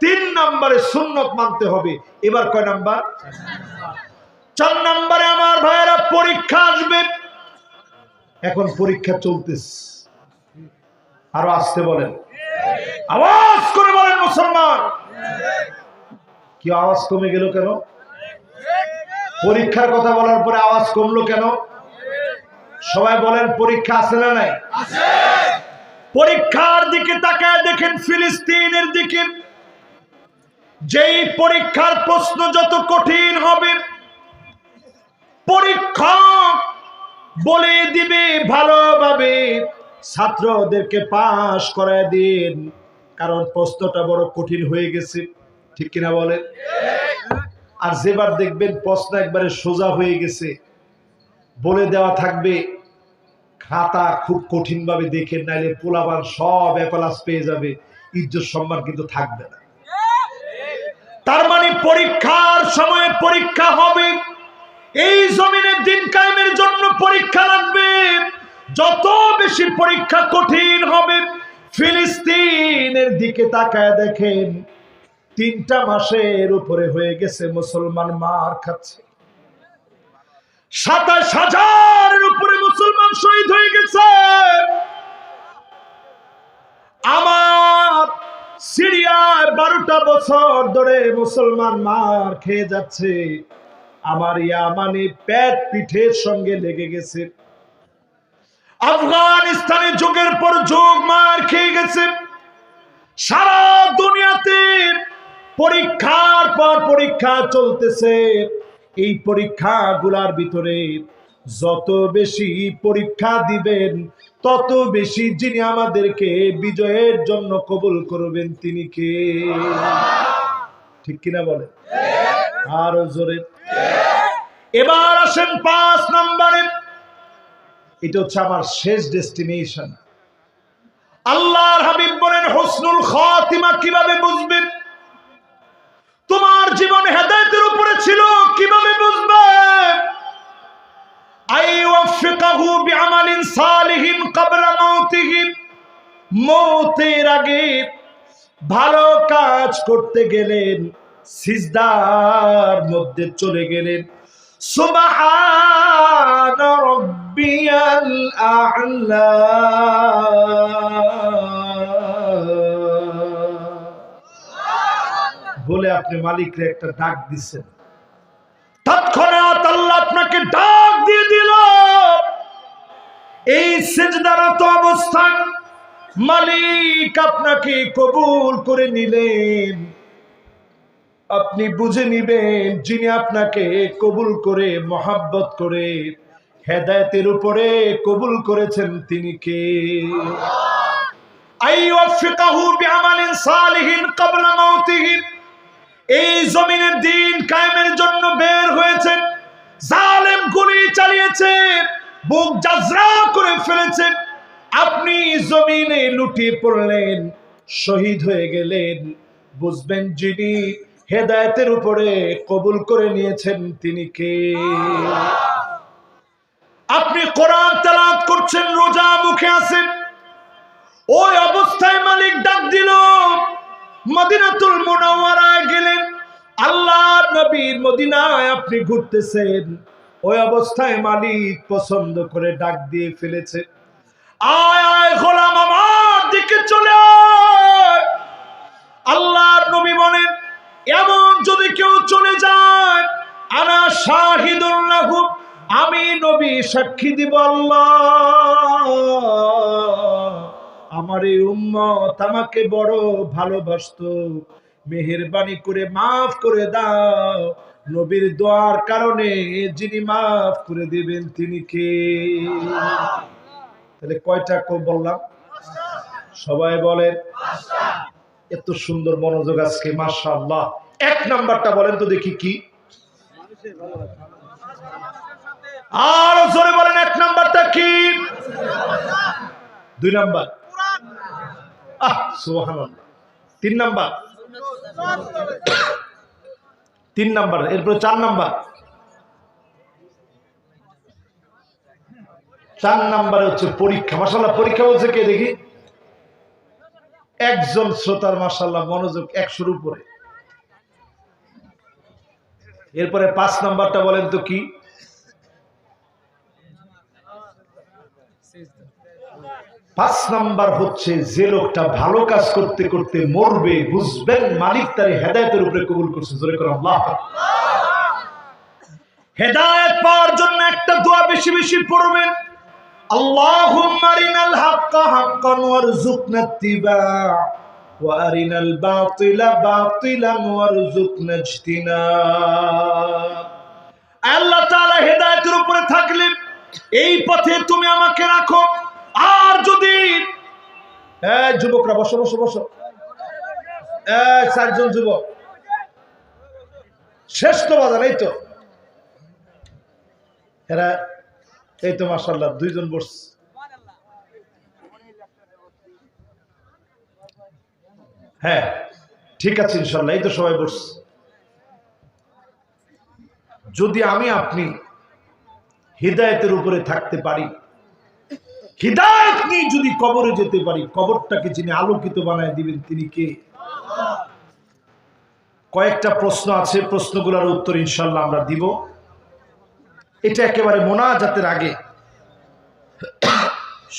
3 নাম্বারে সুন্নত মানতে হবে। এবার কয় নাম্বার? 4 নাম্বারে আমার ভাইয়েরা পরীক্ষা আসবে। এখন পরীক্ষা চলতেছে, আরো আসতে বলেন, আওয়াজ করে বলেন মুসলমান। কি আওয়াজ কমে গেল কেন? পরীক্ষার কথা বলার পরে আওয়াজ কমলো কেন? সবাই বলেন পরীক্ষা আছে না নাই? পরীক্ষার দিকে তাকায় দেখেন ফিলিস্তিনের দিকে। যেই পরীক্ষার প্রশ্ন যত কঠিন হবে, পরীক্ষা বলে দিবে ভালোভাবে ছাত্রদেরকে পাস করায় দিন, কারণ প্রশ্নটা বড় কঠিন হয়ে গেছে। ঠিক কিনা বলেন? আর যেবার দেখবেন প্রশ্ন একবারে সোজা হয়ে গেছে, বলে দেওয়া থাকবে খাতা খুব কঠিন ভাবে দেখেন, নাইলে পোলাপান সব এপ্লাস পেয়ে যাবে, ইজ্জত সম্মান কিন্তু থাকবে না। তার মানে পরীক্ষার সময় পরীক্ষা হবে। এই জমিনে দিন কায়েমের জন্য পরীক্ষা লাগবে, যত বেশি পরীক্ষা কঠিন হবে, ফিলিস্তিনের দিকে তাকায় দেখেন 3টা মাসের উপরে হয়ে গেছে মুসলমান মার খাচ্ছে। 27,000-এর উপরে মুসলমান শহীদ হয়ে গেছে। আমার সিরিয়ায় 12টা বছর ধরে মুসলমান মার খেয়ে যাচ্ছে। আমার ইয়ামানে পেট পিঠের সঙ্গে লেগে গেছে। আফগানিস্তানে যুগের পর যুগ মার খেয়ে গেছে। সারা দুনিয়াতে পরীক্ষার পর পরীক্ষা চলতেছে। এই পরীক্ষাগুলোর ভিতরে যত বেশি পরীক্ষা দিবেন তত বেশি যিনি আমাদেরকে বিজয়ের জন্য কবুল করবেন তিনি কে? ঠিক কিনা বলে? আরো জোরে। এবার আসেন 5 নম্বরে। এটা হচ্ছে আমার শেষ ডেস্টিনেশন। আল্লাহর হাবিব বলেন হুসনুল খাতিমা কিভাবে বুঝবেন? তোমার জীবন হেদায়েতের উপরে ছিল কিভাবে বুঝবে? আইওয়াফিকাহু বিআমালিন সালিহিন ক্বাবলা মাউতিহি, মওতের আগে ভালো কাজ করতে গেলেন, সিজদার মধ্যে চলে গেলেন। সুবহান রাব্বিয়াল আ'লা, বলে আপনি মালিকরে একটা ডাক দিচ্ছেন। তৎক্ষণাৎ আল্লাহ আপনাকে ডাক দিয়ে দিল। এই সিজদারত অবস্থান মালিক আপনাকে কবুল করে নিলেন। আপনি বুঝে নিবেন যিনি আপনাকে কবুল করে মহাব্বত করে হেদায়েতের উপরে কবুল করেছেন তিনি কে? আইওয়াফিকাহু বিআমালিন সালিহিন ক্বাবলা মাউতিহি, এই জমিনের দিন কায়েমের জন্য বের হয়েছে। জালেম গুলি চালিয়েছে, বুক জাজরা করে ফেলেছে। আপনি জমিনে লুটিয়ে পড়লেন, শহীদ হয়ে গেলেন। বুঝবেন যিনি হেদায়েতের উপরে কবুল করে নিয়েছেন তিনি কে? আপনি কোরআন তেলাওয়াত করছেন, রোজা মুখে আছেন, ওই অবস্থায় মালিক ডাক দিল। মদিনাতুল মুনাওয়ারায় গেলেন, আল্লাহর নবীর মদিনায় আপনি ঘুরতেছেন, ওই অবস্থায় মালিক পছন্দ করে ডাক দিয়ে ফেলেছে, আয় আয় গোলাম আমার দিকে চলে আয়। আল্লাহর নবী বলেন এমন যদি কেউ চলে যায়, আনা শাহিদুন লাহু, আমি নবী সাক্ষী দিব আল্লাহ আমার এই উম্মত আমাকে বড় ভালোবাসতো, মেহেরবানি করে মাফ করে দাও। নবীর দোয়ার কারণে যিনি মাফ করে দিবেন তিনি কে? তাহলে কয়টা বললাম? সবাই বলেন। এত সুন্দর মনোযোগ আজকে, মাশাআল্লাহ। 1 নাম্বারটা বলেন তো দেখি কি? আর জোরে বলেন 1 নাম্বারটা কি? 2 নাম্বার সুবহানাল্লাহ। 3 নাম্বার 3 নাম্বার, এরপর 4 নাম্বার। 4 নাম্বারে হচ্ছে পরীক্ষা। মাশাআল্লাহ, পরীক্ষা বলছে কে দেখি? একজন শ্রোতার মাশাআল্লাহ মনোযোগ 100-র উপরে। এরপরে 5 নাম্বারটা বলেন তো কি? 5 নাম্বার হচ্ছে যে লোকটা ভালো কাজ করতে করতে মরবে, বুঝবেন মালিক তার হেদায়েতের উপরে কবুল করছে। জোরে করে আল্লাহ। হেদায়েত পাওয়ার জন্য একটা দোয়া বেশি বেশি পড়বেন, আল্লাহুম্মা আরিনাল হাক্কা হাক্কান ওয়ারযুকনা ইত্তিবা' ওয়া আরিনাল বাতিলা বাতিলান ওয়ারযুকনা ইজতিনাব। আল্লাহ তাআলা হেদায়েতের উপরে থাকলে এই পথে তুমি আমাকে রাখো। আর যদি যুবকরা বসো বসো বসো, 4 জন যুবক শেষ তো বাজার, এই তো এরা, এই তো মাশাআল্লাহ 2 জন বসছে। হ্যাঁ ঠিক আছে ইনশাআল্লাহ, এই তো সবাই বসছে। যদি আমি আপনি হিদায়াতের উপরে থাকতে পারি হিদায়াত নিয়ে যদি কবরে যেতে পারি, কবরটাকে যিনি আলোকিত বানায় দিবেন তিনি কে? কয়েকটা প্রশ্ন আছে, প্রশ্নগুলোর উত্তর ইনশাআল্লাহ আমরা দিব। এটা একেবারে মোনাজাতের আগে,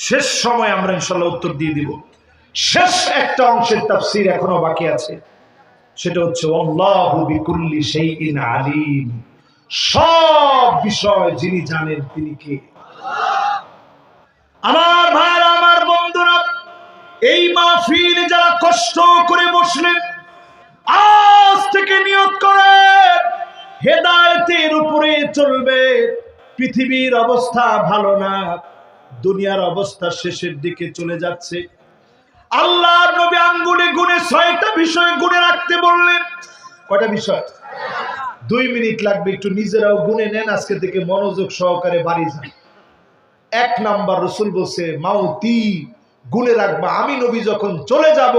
শেষ সময় আমরা ইনশাআল্লাহ উত্তর দিয়ে দিব। শেষ একটা অংশের তাফসীর এখনো বাকি আছে, সেটা হচ্ছে আল্লাহু বিকুল্লি শাইইন আলিম, সব বিষয় যিনি জানেন তিনি কে? আমার ভাইরা, আমার বন্ধুরা, এই মাহফিলে যারা কষ্ট করে বসলেন, আজ থেকে নিয়ত করে হেদায়েতের উপরে চলবে। পৃথিবীর অবস্থা ভালো না, দুনিয়ার অবস্থা শেষের দিকে চলে যাচ্ছে। আল্লাহর নবী আঙ্গুলে গুনে 6টা বিষয় গুনে রাখতে বললেন। কয়টা বিষয়? 2 মিনিট লাগবে, একটু নিজেরাও গুনে নেন, আজকে থেকে মনোযোগ সহকারে বাড়ি যান। 1 নাম্বার, রাসূল বলছে মাউতি, গুনে রাখবা আমি নবী যখন চলে যাব,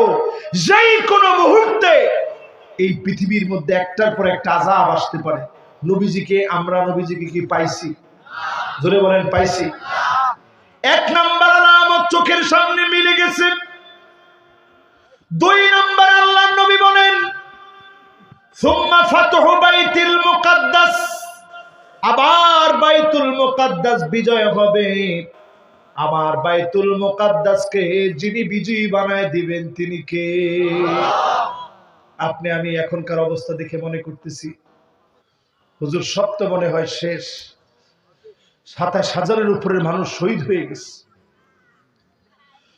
যেই কোনো মুহূর্তে এই পৃথিবীর মধ্যে একটার পর একটা আযাব আসতে পারে। আমরা নবীজিকে কি পাইছি? জোরে বলেন পাইছি? 1 নাম্বার আলামত চোখের সামনে মিলে গেছে। 2 নাম্বার আল্লাহর নবী বলেন সুম্মা ফাতহু বাইতুল মুকাদ্দাস, আবার বাইতুল মুকাদ্দাস বিজয় হবে। আবার বাইতুল মুকাদ্দাসকে যিনি বিজয়ী বানায় দিবেন তিনি কে? আপনি আমি এখনকার অবস্থা দেখে মনে করতেছি হুজুর সব তো মনে হয় শেষ। 27,000-এর উপরে মানুষ শহীদ হয়ে গেছে,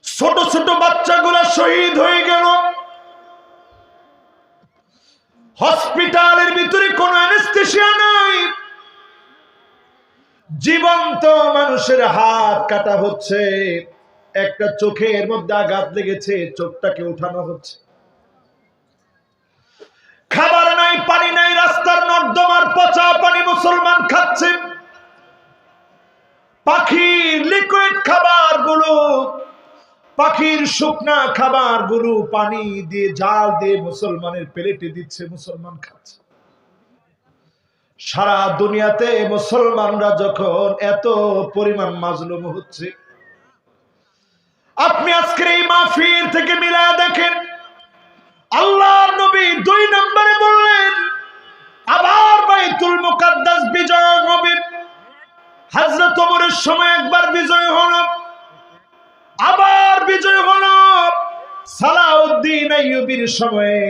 ছোট ছোট বাচ্চাগুলা শহীদ হয়ে গেল। হসপিটালের ভিতরে কোনো অ্যানেস্থেসিয়া নাই, জীবন্ত মানুষের হাত কাটা হচ্ছে, একটা চোখের মধ্যে আঘাত লেগেছে, চোখটাকে উঠানো হচ্ছে। খাবার নাই, পানি নাই, রাস্তার নর্দমার পচা পানি মুসলমান খাচ্ছে। পাখির লিকুইড খাবারগুলো, পাখির শুকনা খাবারগুলো পানি দিয়ে জাল দিয়ে মুসলমানের প্লেটে দিচ্ছে, মুসলমান খাচ্ছে। সারা দুনিয়াতে মুসলমানরা যখন এত পরিমাণ মাজলুম হচ্ছে, আপনি আজকের এই মাহফিল থেকে মিলায়া দেখেন। আল্লাহর নবী 2 নম্বরে বললেন আবার বাইতুল মুকাদ্দাস বিজয় হবে। হযরত ওমরের সময় একবার বিজয় হলো, আবার বিজয় হলো সালাউদ্দিন আইয়ুবীর সময়ে।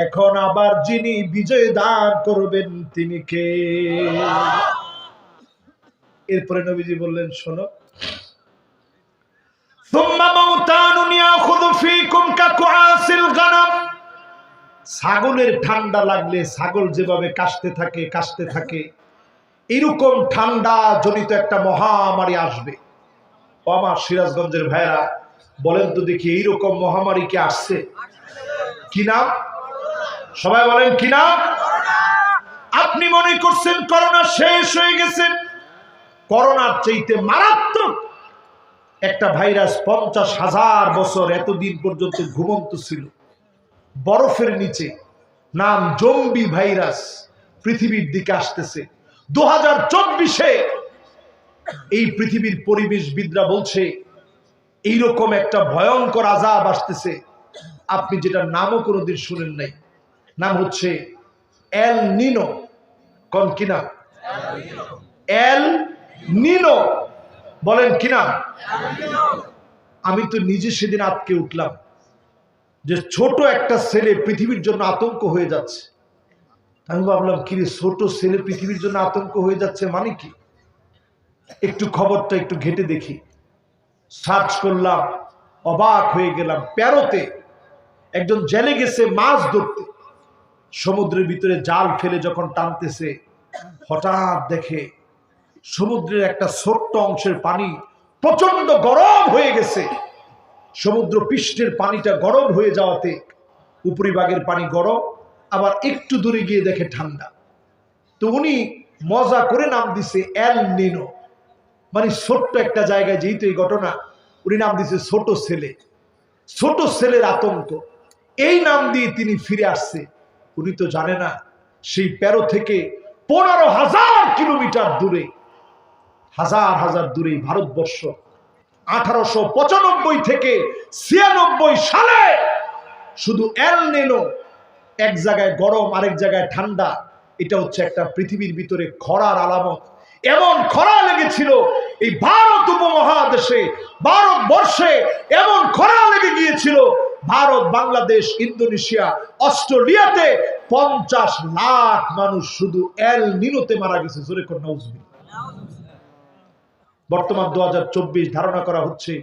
এখন আবার যিনি বিজয় দান করবেন তিনি কে? এরপরে নবীজি বললেন শোনো, সুম্মা মাউতানুন ইয়াখুযু ফীকুম কাকুআসিল গানাম, ছাগলের ঠান্ডা লাগলে ছাগল যেভাবে কাশতে থাকে এরকম ঠান্ডা জনিত একটা মহামারী আসবে। আমার সিরাজগঞ্জের ভাইরা বলেন তো দেখি, এইরকম মহামারী কি আসছে? কি নাম? সবাই বলেন কি নাম? আপনি মনে করছেন করোনা শেষ হয়ে গেছে? করোনার চাইতে মারাত্মক একটা ভাইরাস 50,000 বছর এতদিন পর্যন্ত ঘুমন্ত ছিল বরফের নিচে, নাম জম্বি ভাইরাস, পৃথিবীর দিকে আসতেছে। 2024-এ এই পৃথিবীর পরিবেশবিদরা বলছে এইরকম একটা ভয়ঙ্কর আযাব আসতেছে, আপনি যেটা নামও কোনোদিন শুনেন নাই। নাম হচ্ছে এল নিনো। কোন কি নাম? এল নিনো। বলেন কি নাম? আমি তো নিজে সেদিন আটকে উঠলাম যে ছোট একটা ছেলে পৃথিবীর জন্য আতঙ্ক হয়ে যাচ্ছে। আমি ভাবলাম কিরে, ছোট ছেলে পৃথিবীর জন্য আতঙ্ক হয়ে যাচ্ছে মানে কি? একটু খবরটা একটু ঘেটে দেখি, সার্চ করলাম, অবাক হয়ে গেলাম। প্যারোতে একজন জেলে গেছে মাছ ধরতে, সমুদ্রের ভিতরে জাল ফেলে যখন টানতেছে, হঠাৎ দেখে সমুদ্রের একটা ছোট্ট অংশের পানি প্রচন্ড গরম হয়ে গেছে। সমুদ্র পৃষ্ঠের পানিটা গরম হয়ে যাওয়াতে উপরিভাগের পানি গরম, আবার একটু দূরে গিয়ে দেখে ঠান্ডা। তো উনি মজা করে নাম দিছে এল নিনো, মানে ছোট্ট একটা জায়গায় যেহেতু এই ঘটনা, উনি নাম দিছে ছোট ছেলে। ছোট ছেলের আতঙ্ক, এই নাম দিয়ে তিনি ফিরে আসছে। উনি তো জানে না সেই প্যারো থেকে 15,000 কিলোমিটার দূরে, হাজার হাজার দূরে ভারতবর্ষ, 1895 থেকে 96 সালে শুধু এল নিনো, এক জায়গায় গরম আরেক জায়গায় ঠান্ডা, এটা হচ্ছে একটা পৃথিবীর ভিতরে খরার আলামত। এমন খরা লেগেছিল এই ভারত উপমহাদেশে, ভারতবর্ষে এমন খরা লেগে গিয়েছিল, ভারত, বাংলাদেশ, ইন্দোনেশিয়া, অস্ট্রেলিয়াতে 50 লাখ মানুষ শুধু এল নিনোতে মারা গেছে। জোরে করে নাউজুবিল্লাহ। বর্তমান 2024 ধারণা করা হচ্ছে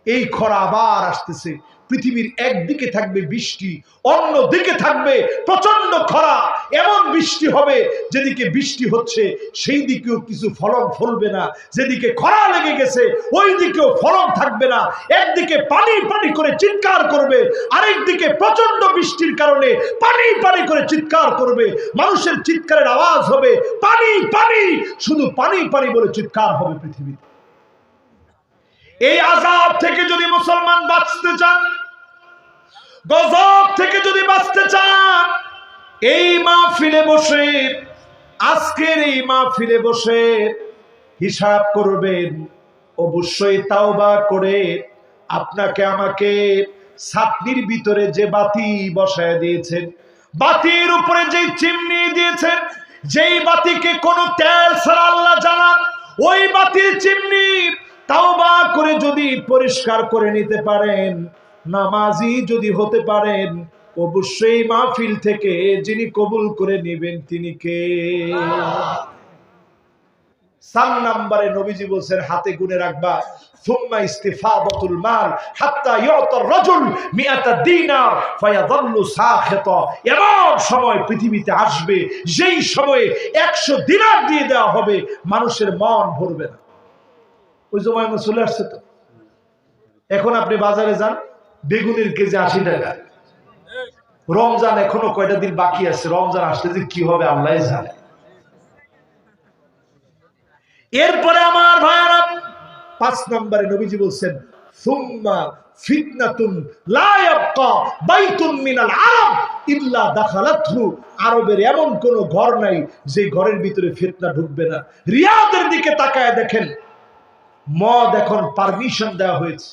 এই খরা আবার আসতেছে। পৃথিবীর একদিকে থাকবে বৃষ্টি, অন্য দিকে থাকবে প্রচন্ড খরা। এমন বৃষ্টি হবে যেদিকে বৃষ্টি হচ্ছে সেই দিকেও কিছু ফলন ফলবে না, যেদিকে খরা লেগে গেছে ওই দিকেও ফলন থাকবে না। একদিকে পানি পানি করে চিৎকার করবে, আরেক দিকে প্রচন্ড বৃষ্টির কারণে পানি পানি করে চিৎকার করবে। মানুষের চিৎকারের আওয়াজ হবে পানি পানি, শুধু পানি পানি বলে চিৎকার হবে পৃথিবীতে। এই আযাব থেকে যদি মুসলমান বাঁচতে চান, গজব থেকে যদি বাঁচতে চান, এই মাহফিলে বসে, আজকের এই মাহফিলে বসে হিসাব করবেন। অবশ্যই তাওবা করে আপনাকে আমাকে ছাতনির ভিতরে যে বাতি বসায় দিয়েছেন, বাতির উপরে যে চিমনি দিয়েছেন, যেই বাতিকে কোনো তেল ছাড়া আল্লাহ জানান, ওই বাতির চিমনি তাওবা করে যদি পরিষ্কার করে নিতে পারেন, নামাজি যদি হতে পারেন, অবশ্যই মাহফিল থেকে যিনি কবুল করে নেবেন তিনি কে? 4 নম্বরে নবীজি বলছেন হাতে গুনে রাখবা, সুম্মা ইস্তিফাদাতুল মাল হাত্তা ইউতার রাজুল 100 দিনার ফায়াযাল্লু সাখিতা। এমন সময় পৃথিবীতে আসবে যেই সময়ে 100 দিনার দিয়ে দেওয়া হবে, মানুষের মন ভরবে না। ওই সময় চলে আসছে তো। এখন আপনি বাজারে যান, বেগুনের কেজি 80 টাকা। রমজান এখনো কয়টা দিন বাকি আছে, রমজান আসলে যে কি হবে আল্লাহ জানে। এরপরে আমার ভাইরা 5 নম্বরে নবীজি বলছেন সুম্মা ফিতনাতুন লা ইয়াবকা বাইতুন মিনাল আরব ইল্লা দাখালাতহু। আরবের এমন কোন ঘর নাই যে ঘরের ভিতরে ফিতনা ঢুকবে না। রিয়াদের দিকে তাকায় দেখেন, মদ এখন পারমিশন দেওয়া হয়েছে,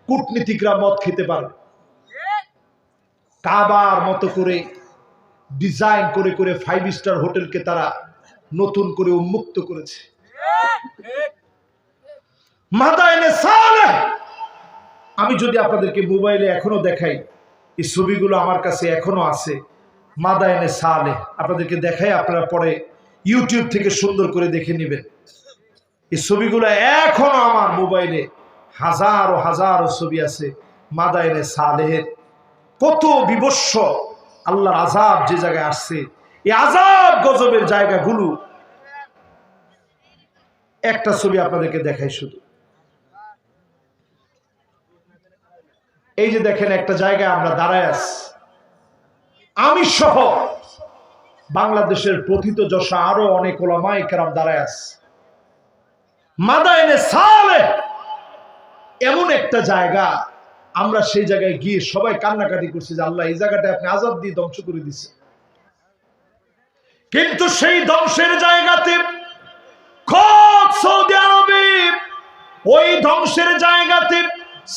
কূটনীতিকরা মদ খেতে পারে। কাবার মতো করে ডিজাইন করে করে 5 স্টার হোটেলকে তারা নতুন করে উন্মুক্ত করেছে। মাদায়েনে সালেহ, আমি যদি আপনাদেরকে মোবাইলে এখনো দেখাই, এই ছবিগুলো আমার কাছে এখনো আছে। মাদায়েনে সালেহ আপনাদেরকে দেখাই, আপনারা পরে ইউটিউব থেকে সুন্দর করে দেখে নেবেন। এই ছবিগুলো এখনো আমার মোবাইলে হাজারো হাজারো ছবি আছে মাদায়েনে সালেহের। কত বিভৎস আল্লাহর আযাব যে জায়গায় আসছে, এই আযাব গজবের জায়গাগুলো একটা ছবি আপনাদেরকে দেখাই শুধু। এই যে দেখেন একটা জায়গায় আমরা দাঁড়ায় আছি, আমি সহ বাংলাদেশের প্রথিতযশা আরো অনেক উলামায়ে কেরাম দাঁড়ায় আছে। মাদায়েনে সালেহ এমন একটা জায়গা, আমরা সেই জায়গায় গিয়ে সবাই কান্নাকাটি করছি যে আল্লাহ এই জায়গাটা আপনি আযাব দিয়ে ধ্বংস করে দিচ্ছেন। কিন্তু সেই ধ্বংসের জায়গাতে খোদ সৌদি আরবে, ওই ধ্বংসের জায়গাতে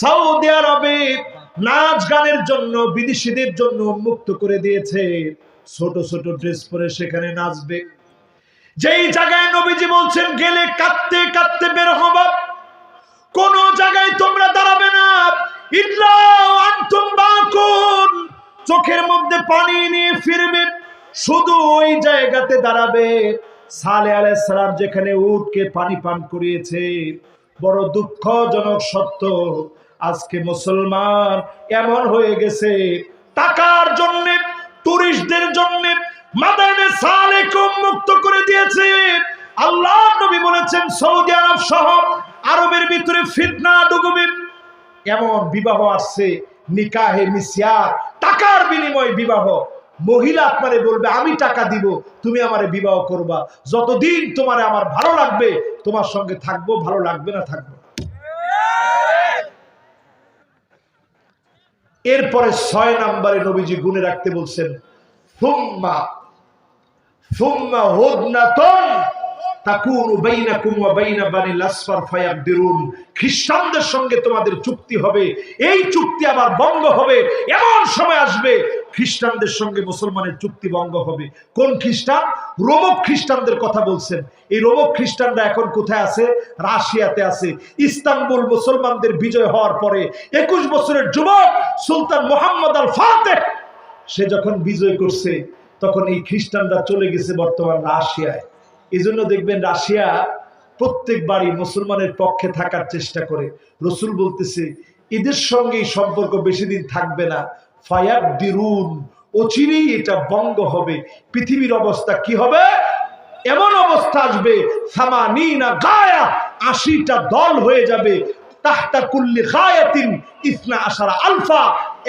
সৌদি আরবে নাচ গানের জন্য বিদেশিদের জন্য উন্মুক্ত করে দিয়েছে। ছোট ছোট ড্রেস পরে সেখানে নাচবে। যেই জায়গায় নবীজি বলছেন গেলে কাঁদতে কাঁদতে বের হবা, কোন জায়গায় তোমরা দাঁড়াবে না, ইল্লা আনতুম বাকুন, চোখের মধ্যে পানি নিয়ে ফিরবে, শুধু ওই জায়গাতে দাঁড়াবে। সালেহ আলাইহিস সালাম যেখানে উটকে পানি পান করিয়েছে। বড় দুঃখজনক সত্য, আজকে মুসলমান এমন হয়ে গেছে, টাকার জন্য, টুরিস্টদের জন্য মাদায়েনে সালেহকে উন্মুক্ত করে দিয়েছে। আল্লাহ নবী বলেছেন সৌদি আরব সহ আরবের ভিতরে ফিতনা ঢুকবে। এমন বিবাহ আসছে, নিকাহে মিসিয়ার, টাকার বিনিময়ে বিবাহ। মহিলা আপনারে বলবে আমি টাকা দিব, তুমি আমারে বিবাহ করবা, যতদিন তোমারে আমার ভালো লাগবে তোমার সঙ্গে থাকবো, ভালো লাগবে না থাকবো। এরপরে 6 নম্বরে নবীজি গুনে রাখতে বলছেন সুম্মা সুম্মা হুদনাতুন তাকুনু বাইনাকুম ওয়া বাইনা বানিল আসফার ফায়াকদিরুন, খ্রিস্টানদের সঙ্গে তোমাদের চুক্তি হবে, এই চুক্তি আবার ভঙ্গ হবে। এমন সময় আসবে খ্রিস্টানদের সঙ্গে মুসলমানের চুক্তি ভঙ্গ হবে। কোন খ্রিস্টান? রোমক খ্রিস্টানদের কথা বলছেন। এই রোমক খ্রিস্টানরা এখন কোথায় আছে? রাশিয়াতে আছে। ইস্তানবুল মুসলমানদের বিজয় হওয়ার পরে 21 বছরের যুবক সুলতান মুহাম্মদ আল ফাতেহ সে যখন বিজয় করছে, তখন এই খ্রিস্টানরা চলে গেছে বর্তমান রাশিয়ায়। এই জন্য দেখবেন রাশিয়া প্রত্যেকবারই মুসলমানের পক্ষে থাকার চেষ্টা করে। রসুল বলতেছে এদের সঙ্গে এই সম্পর্ক বেশি দিন থাকবে না। ফায়াকদিরুন, অচিরেই এটা ভঙ্গ হবে। পৃথিবীর অবস্থা কি হবে? এমন অবস্থা আসবে, সামানিনা গায়া, 80টা দল হয়ে যাবে। তাহতা কুল্লি গায়াতিন ইসনা আশারা আলফা,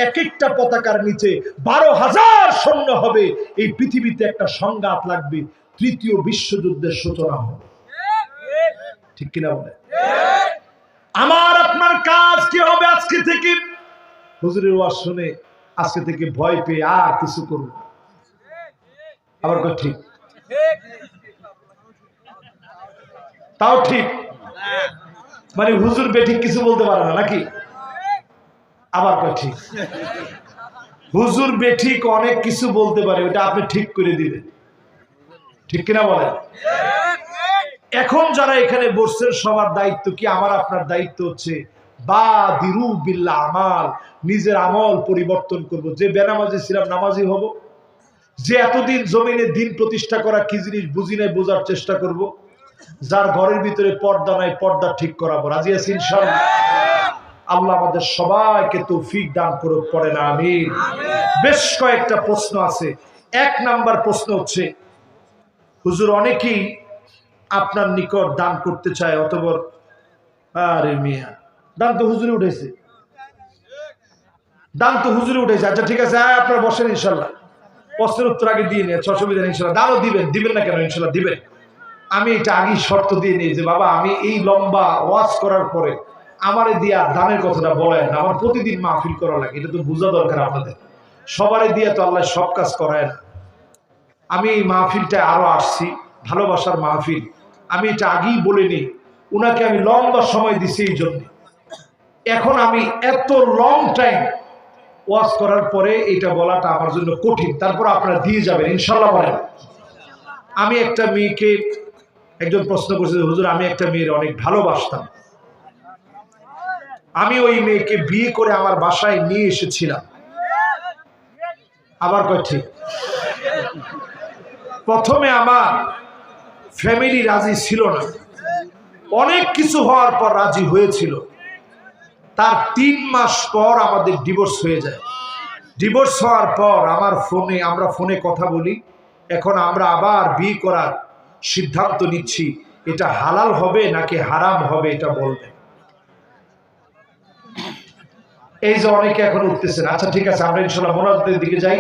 এক একটা পতাকার নিচে 12,000 সৈন্য হবে। এই পৃথিবীতে একটা সংঘাত লাগবে, তৃতীয় বিশ্বযুদ্ধের সূচনা হবে। ঠিক কিনা বলে? আমার আপনার কাজ কি হবে আজকে থেকে? হুজুরের ওয়াজ শুনে আজকে থেকে ভয় পেয়ে আর কিছু করব না। আবার ঠিক, তাও ঠিক, মানে হুজুর বেঠিক কিছু বলতে পারে না নাকি? আবার ঠিক, হুজুর বেঠিক অনেক কিছু বলতে পারে, ওটা আপনি ঠিক করে দিবেন। ঠিক কিনা বলেন? এখন যারা এখানে বসছেন সবার দায়িত্ব কি? আমার আপনার দায়িত্ব হচ্ছে বাদিরু বিল আমাল, নিজের আমল পরিবর্তন করব। যে বেনামাজি ছিলাম নামাজি হব, যে এতদিন জমিনে দিন প্রতিষ্ঠা করা কি জিনিস বুঝি নাই বোঝার চেষ্টা করব, যার ঘরের ভিতরে পর্দা নাই পর্দা ঠিক করাবো। রাজি আছি ইনশাআল্লাহ? আল্লাহ আমাদের সবাইকে তৌফিক দান করুক, পড়েন আমিন। বেশ কয়েকটা প্রশ্ন আছে। 1 নাম্বার প্রশ্ন হচ্ছে, হুজুর অনেকেই আপনার নিকট দান করতে চায়, অতঃপর আরে মিয়া দান তো হুজুরে উঠেছে, দান তো হুজুরে উঠেছে। আচ্ছা ঠিক আছে, আপনারা বসেন, ইনশাল্লাহ প্রশ্নের উত্তর আগে দিয়ে নিয়ে অসুবিধা নেই, ইনশাল্লাহ দানও দিবেন। দিবেন না কেন? ইনশাল্লাহ দিবেন। আমি এটা আগেই শর্ত দিয়ে নিই যে বাবা আমি এই লম্বা ওয়াজ করার পরে আমারে দিয়া দানের কথাটা বলেন না, আমার প্রতিদিন মাহফিল করা লাগে, এটা তো বোঝা দরকার আপনাদের। সবারে দিয়ে তো আল্লাহ সব কাজ করায় না। আমি এই মাহফিলটা আরো আসছি, ভালোবাসার মাহফিল। আমি এটা আগেই বলে নিই, উনাকে আমি লম্বা সময় দিছি এই জন্য। এখন আমি এত লং টাইম ওয়াজ করার পরে এটা বলাটা আমার জন্য কঠিন, তারপর আপনারা দিয়ে যাবেন ইনশাল্লাহ বলেন। আমি একটা মেয়েকে, একজন প্রশ্ন করছে হুজুর আমি একটা মেয়ের অনেক ভালোবাসতাম, আমি ওই মেয়েকে বিয়ে করে আমার বাসায় নিয়ে এসেছিলাম। আবার ঠিক, প্রথমে আমার ফ্যামিলি রাজি ছিল না, অনেক কিছু হওয়ার পর রাজি হয়েছিল। তার 3 মাস পর আমাদের ডিভোর্স হয়ে যায়। ডিভোর্স হওয়ার পর আমরা ফোনে কথা বলি। এখন আমরা আবার বিয়ে করার সিদ্ধান্ত নিচ্ছি, এটা হালাল হবে নাকি হারাম হবে এটা বলবেন। এই যে অনেকে এখন উঠতেছেন। আচ্ছা ঠিক আছে, আমরা ইনশাআল্লাহ মোনাজাতের দিকে যাই।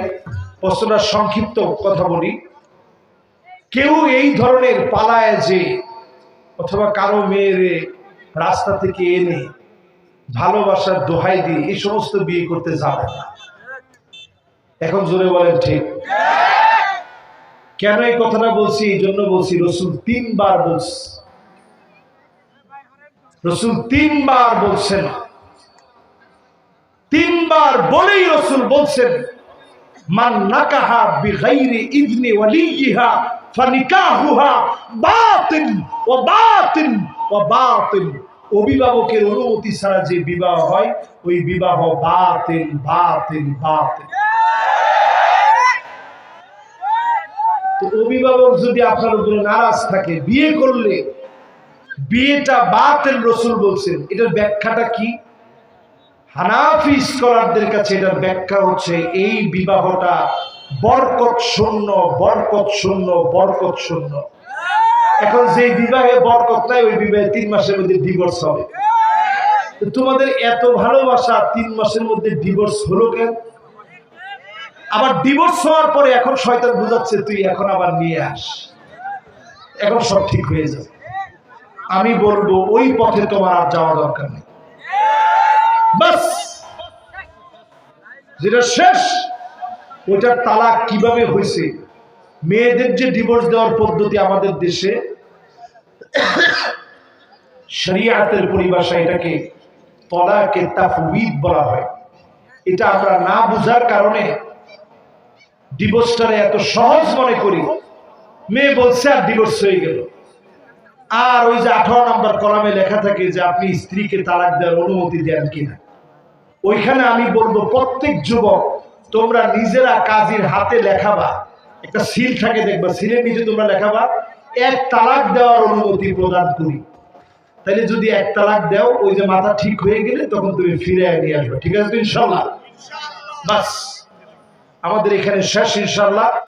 প্রশ্নটা সংক্ষিপ্ত কথা বলি। কেউ এই ধরনের পালায় যে অথবা কারো মেয়েরে রাস্তা থেকে এনে ভালোবাসার দোহাই দিয়ে এই সমস্ত বিয়ে করতে যাবে না। এখন জোরে বলেন ঠিক। কেন এই কথাটা বলছি? এই জন্য বলছি, রসুল 3 বার বলছে, রসুল 3 বার বলছেন, 3 বার বলেই রসুল বলছেন মান নাকাহা বিগাইরি ইযনি ওয়ালিয়িহা ফানিকাহুহা বাতিল ওয়া বাতিল ওয়া বাতিল। অভিভাবকের অনুমতি ছাড়া যে বিবাহ হয় ওই বিবাহ বাতিল বাতিল বাতিল। তো অভিভাবক যদি আপনার উপরে নারাজ থাকে, বিয়ে করলে বিয়েটা বাতিল রসুল বলছেন। এটার ব্যাখ্যাটা কি? হানাফি স্কলারদের কাছে এটার ব্যাখ্যা হচ্ছে এই বিবাহটা বরকত শূন্য, বরকত শূন্য, বরকত শূন্য। এখন যে বিবাহে বরকত নাই ওই বিবাহে 3 মাসের মধ্যে ডিভোর্স হবে। তোমাদের এত ভালোবাসা 3 মাসের মধ্যে ডিভোর্স হলো কেন? আবার ডিভোর্স হওয়ার পরে এখন শয়তান বুঝাচ্ছে তুই এখন আবার নিয়ে আস, এখন সব ঠিক হয়ে যাবে। আমি বলবো ওই পথে তোমার আর যাওয়া দরকার নেই। বাস যেটা শেষ, ওইটার তালাক কিভাবে হয়েছে? মেয়েদের যে ডিভোর্স দেওয়ার পদ্ধতি আমাদের দেশে, শরীয়তের পরিভাষায় এটাকে তলাকে তাফউইদ বলা হয়। এটা আমরা না বুঝার কারণে ডিভোর্সটারে এত সহজ মনে করি। মেয়ে বলছে আর ডিভোর্স হয়ে গেল। আর ওই যে 18 নম্বর কলামে লেখা থাকে যে আপনি স্ত্রীকে তালাক দেওয়ার অনুমতি দেন কিনা, ওইখানে আমি বলবো প্রত্যেক যুবক তোমরা নিজেরা কাজীর হাতে লেখাবা, একটা সিল থাকে দেখবা, সিলের নিচে তোমরা লেখাবা এক তালাক দেওয়ার অনুমতি প্রদান করি। তাহলে যদি এক তালাক দাও, ওই যে মাথা ঠিক হয়ে গেলে তখন তুমি ফিরে নিয়ে আসবে। ঠিক আছে তো ইনশাল্লাহ? বাস আমাদের এখানে শেষ ইনশাল্লাহ।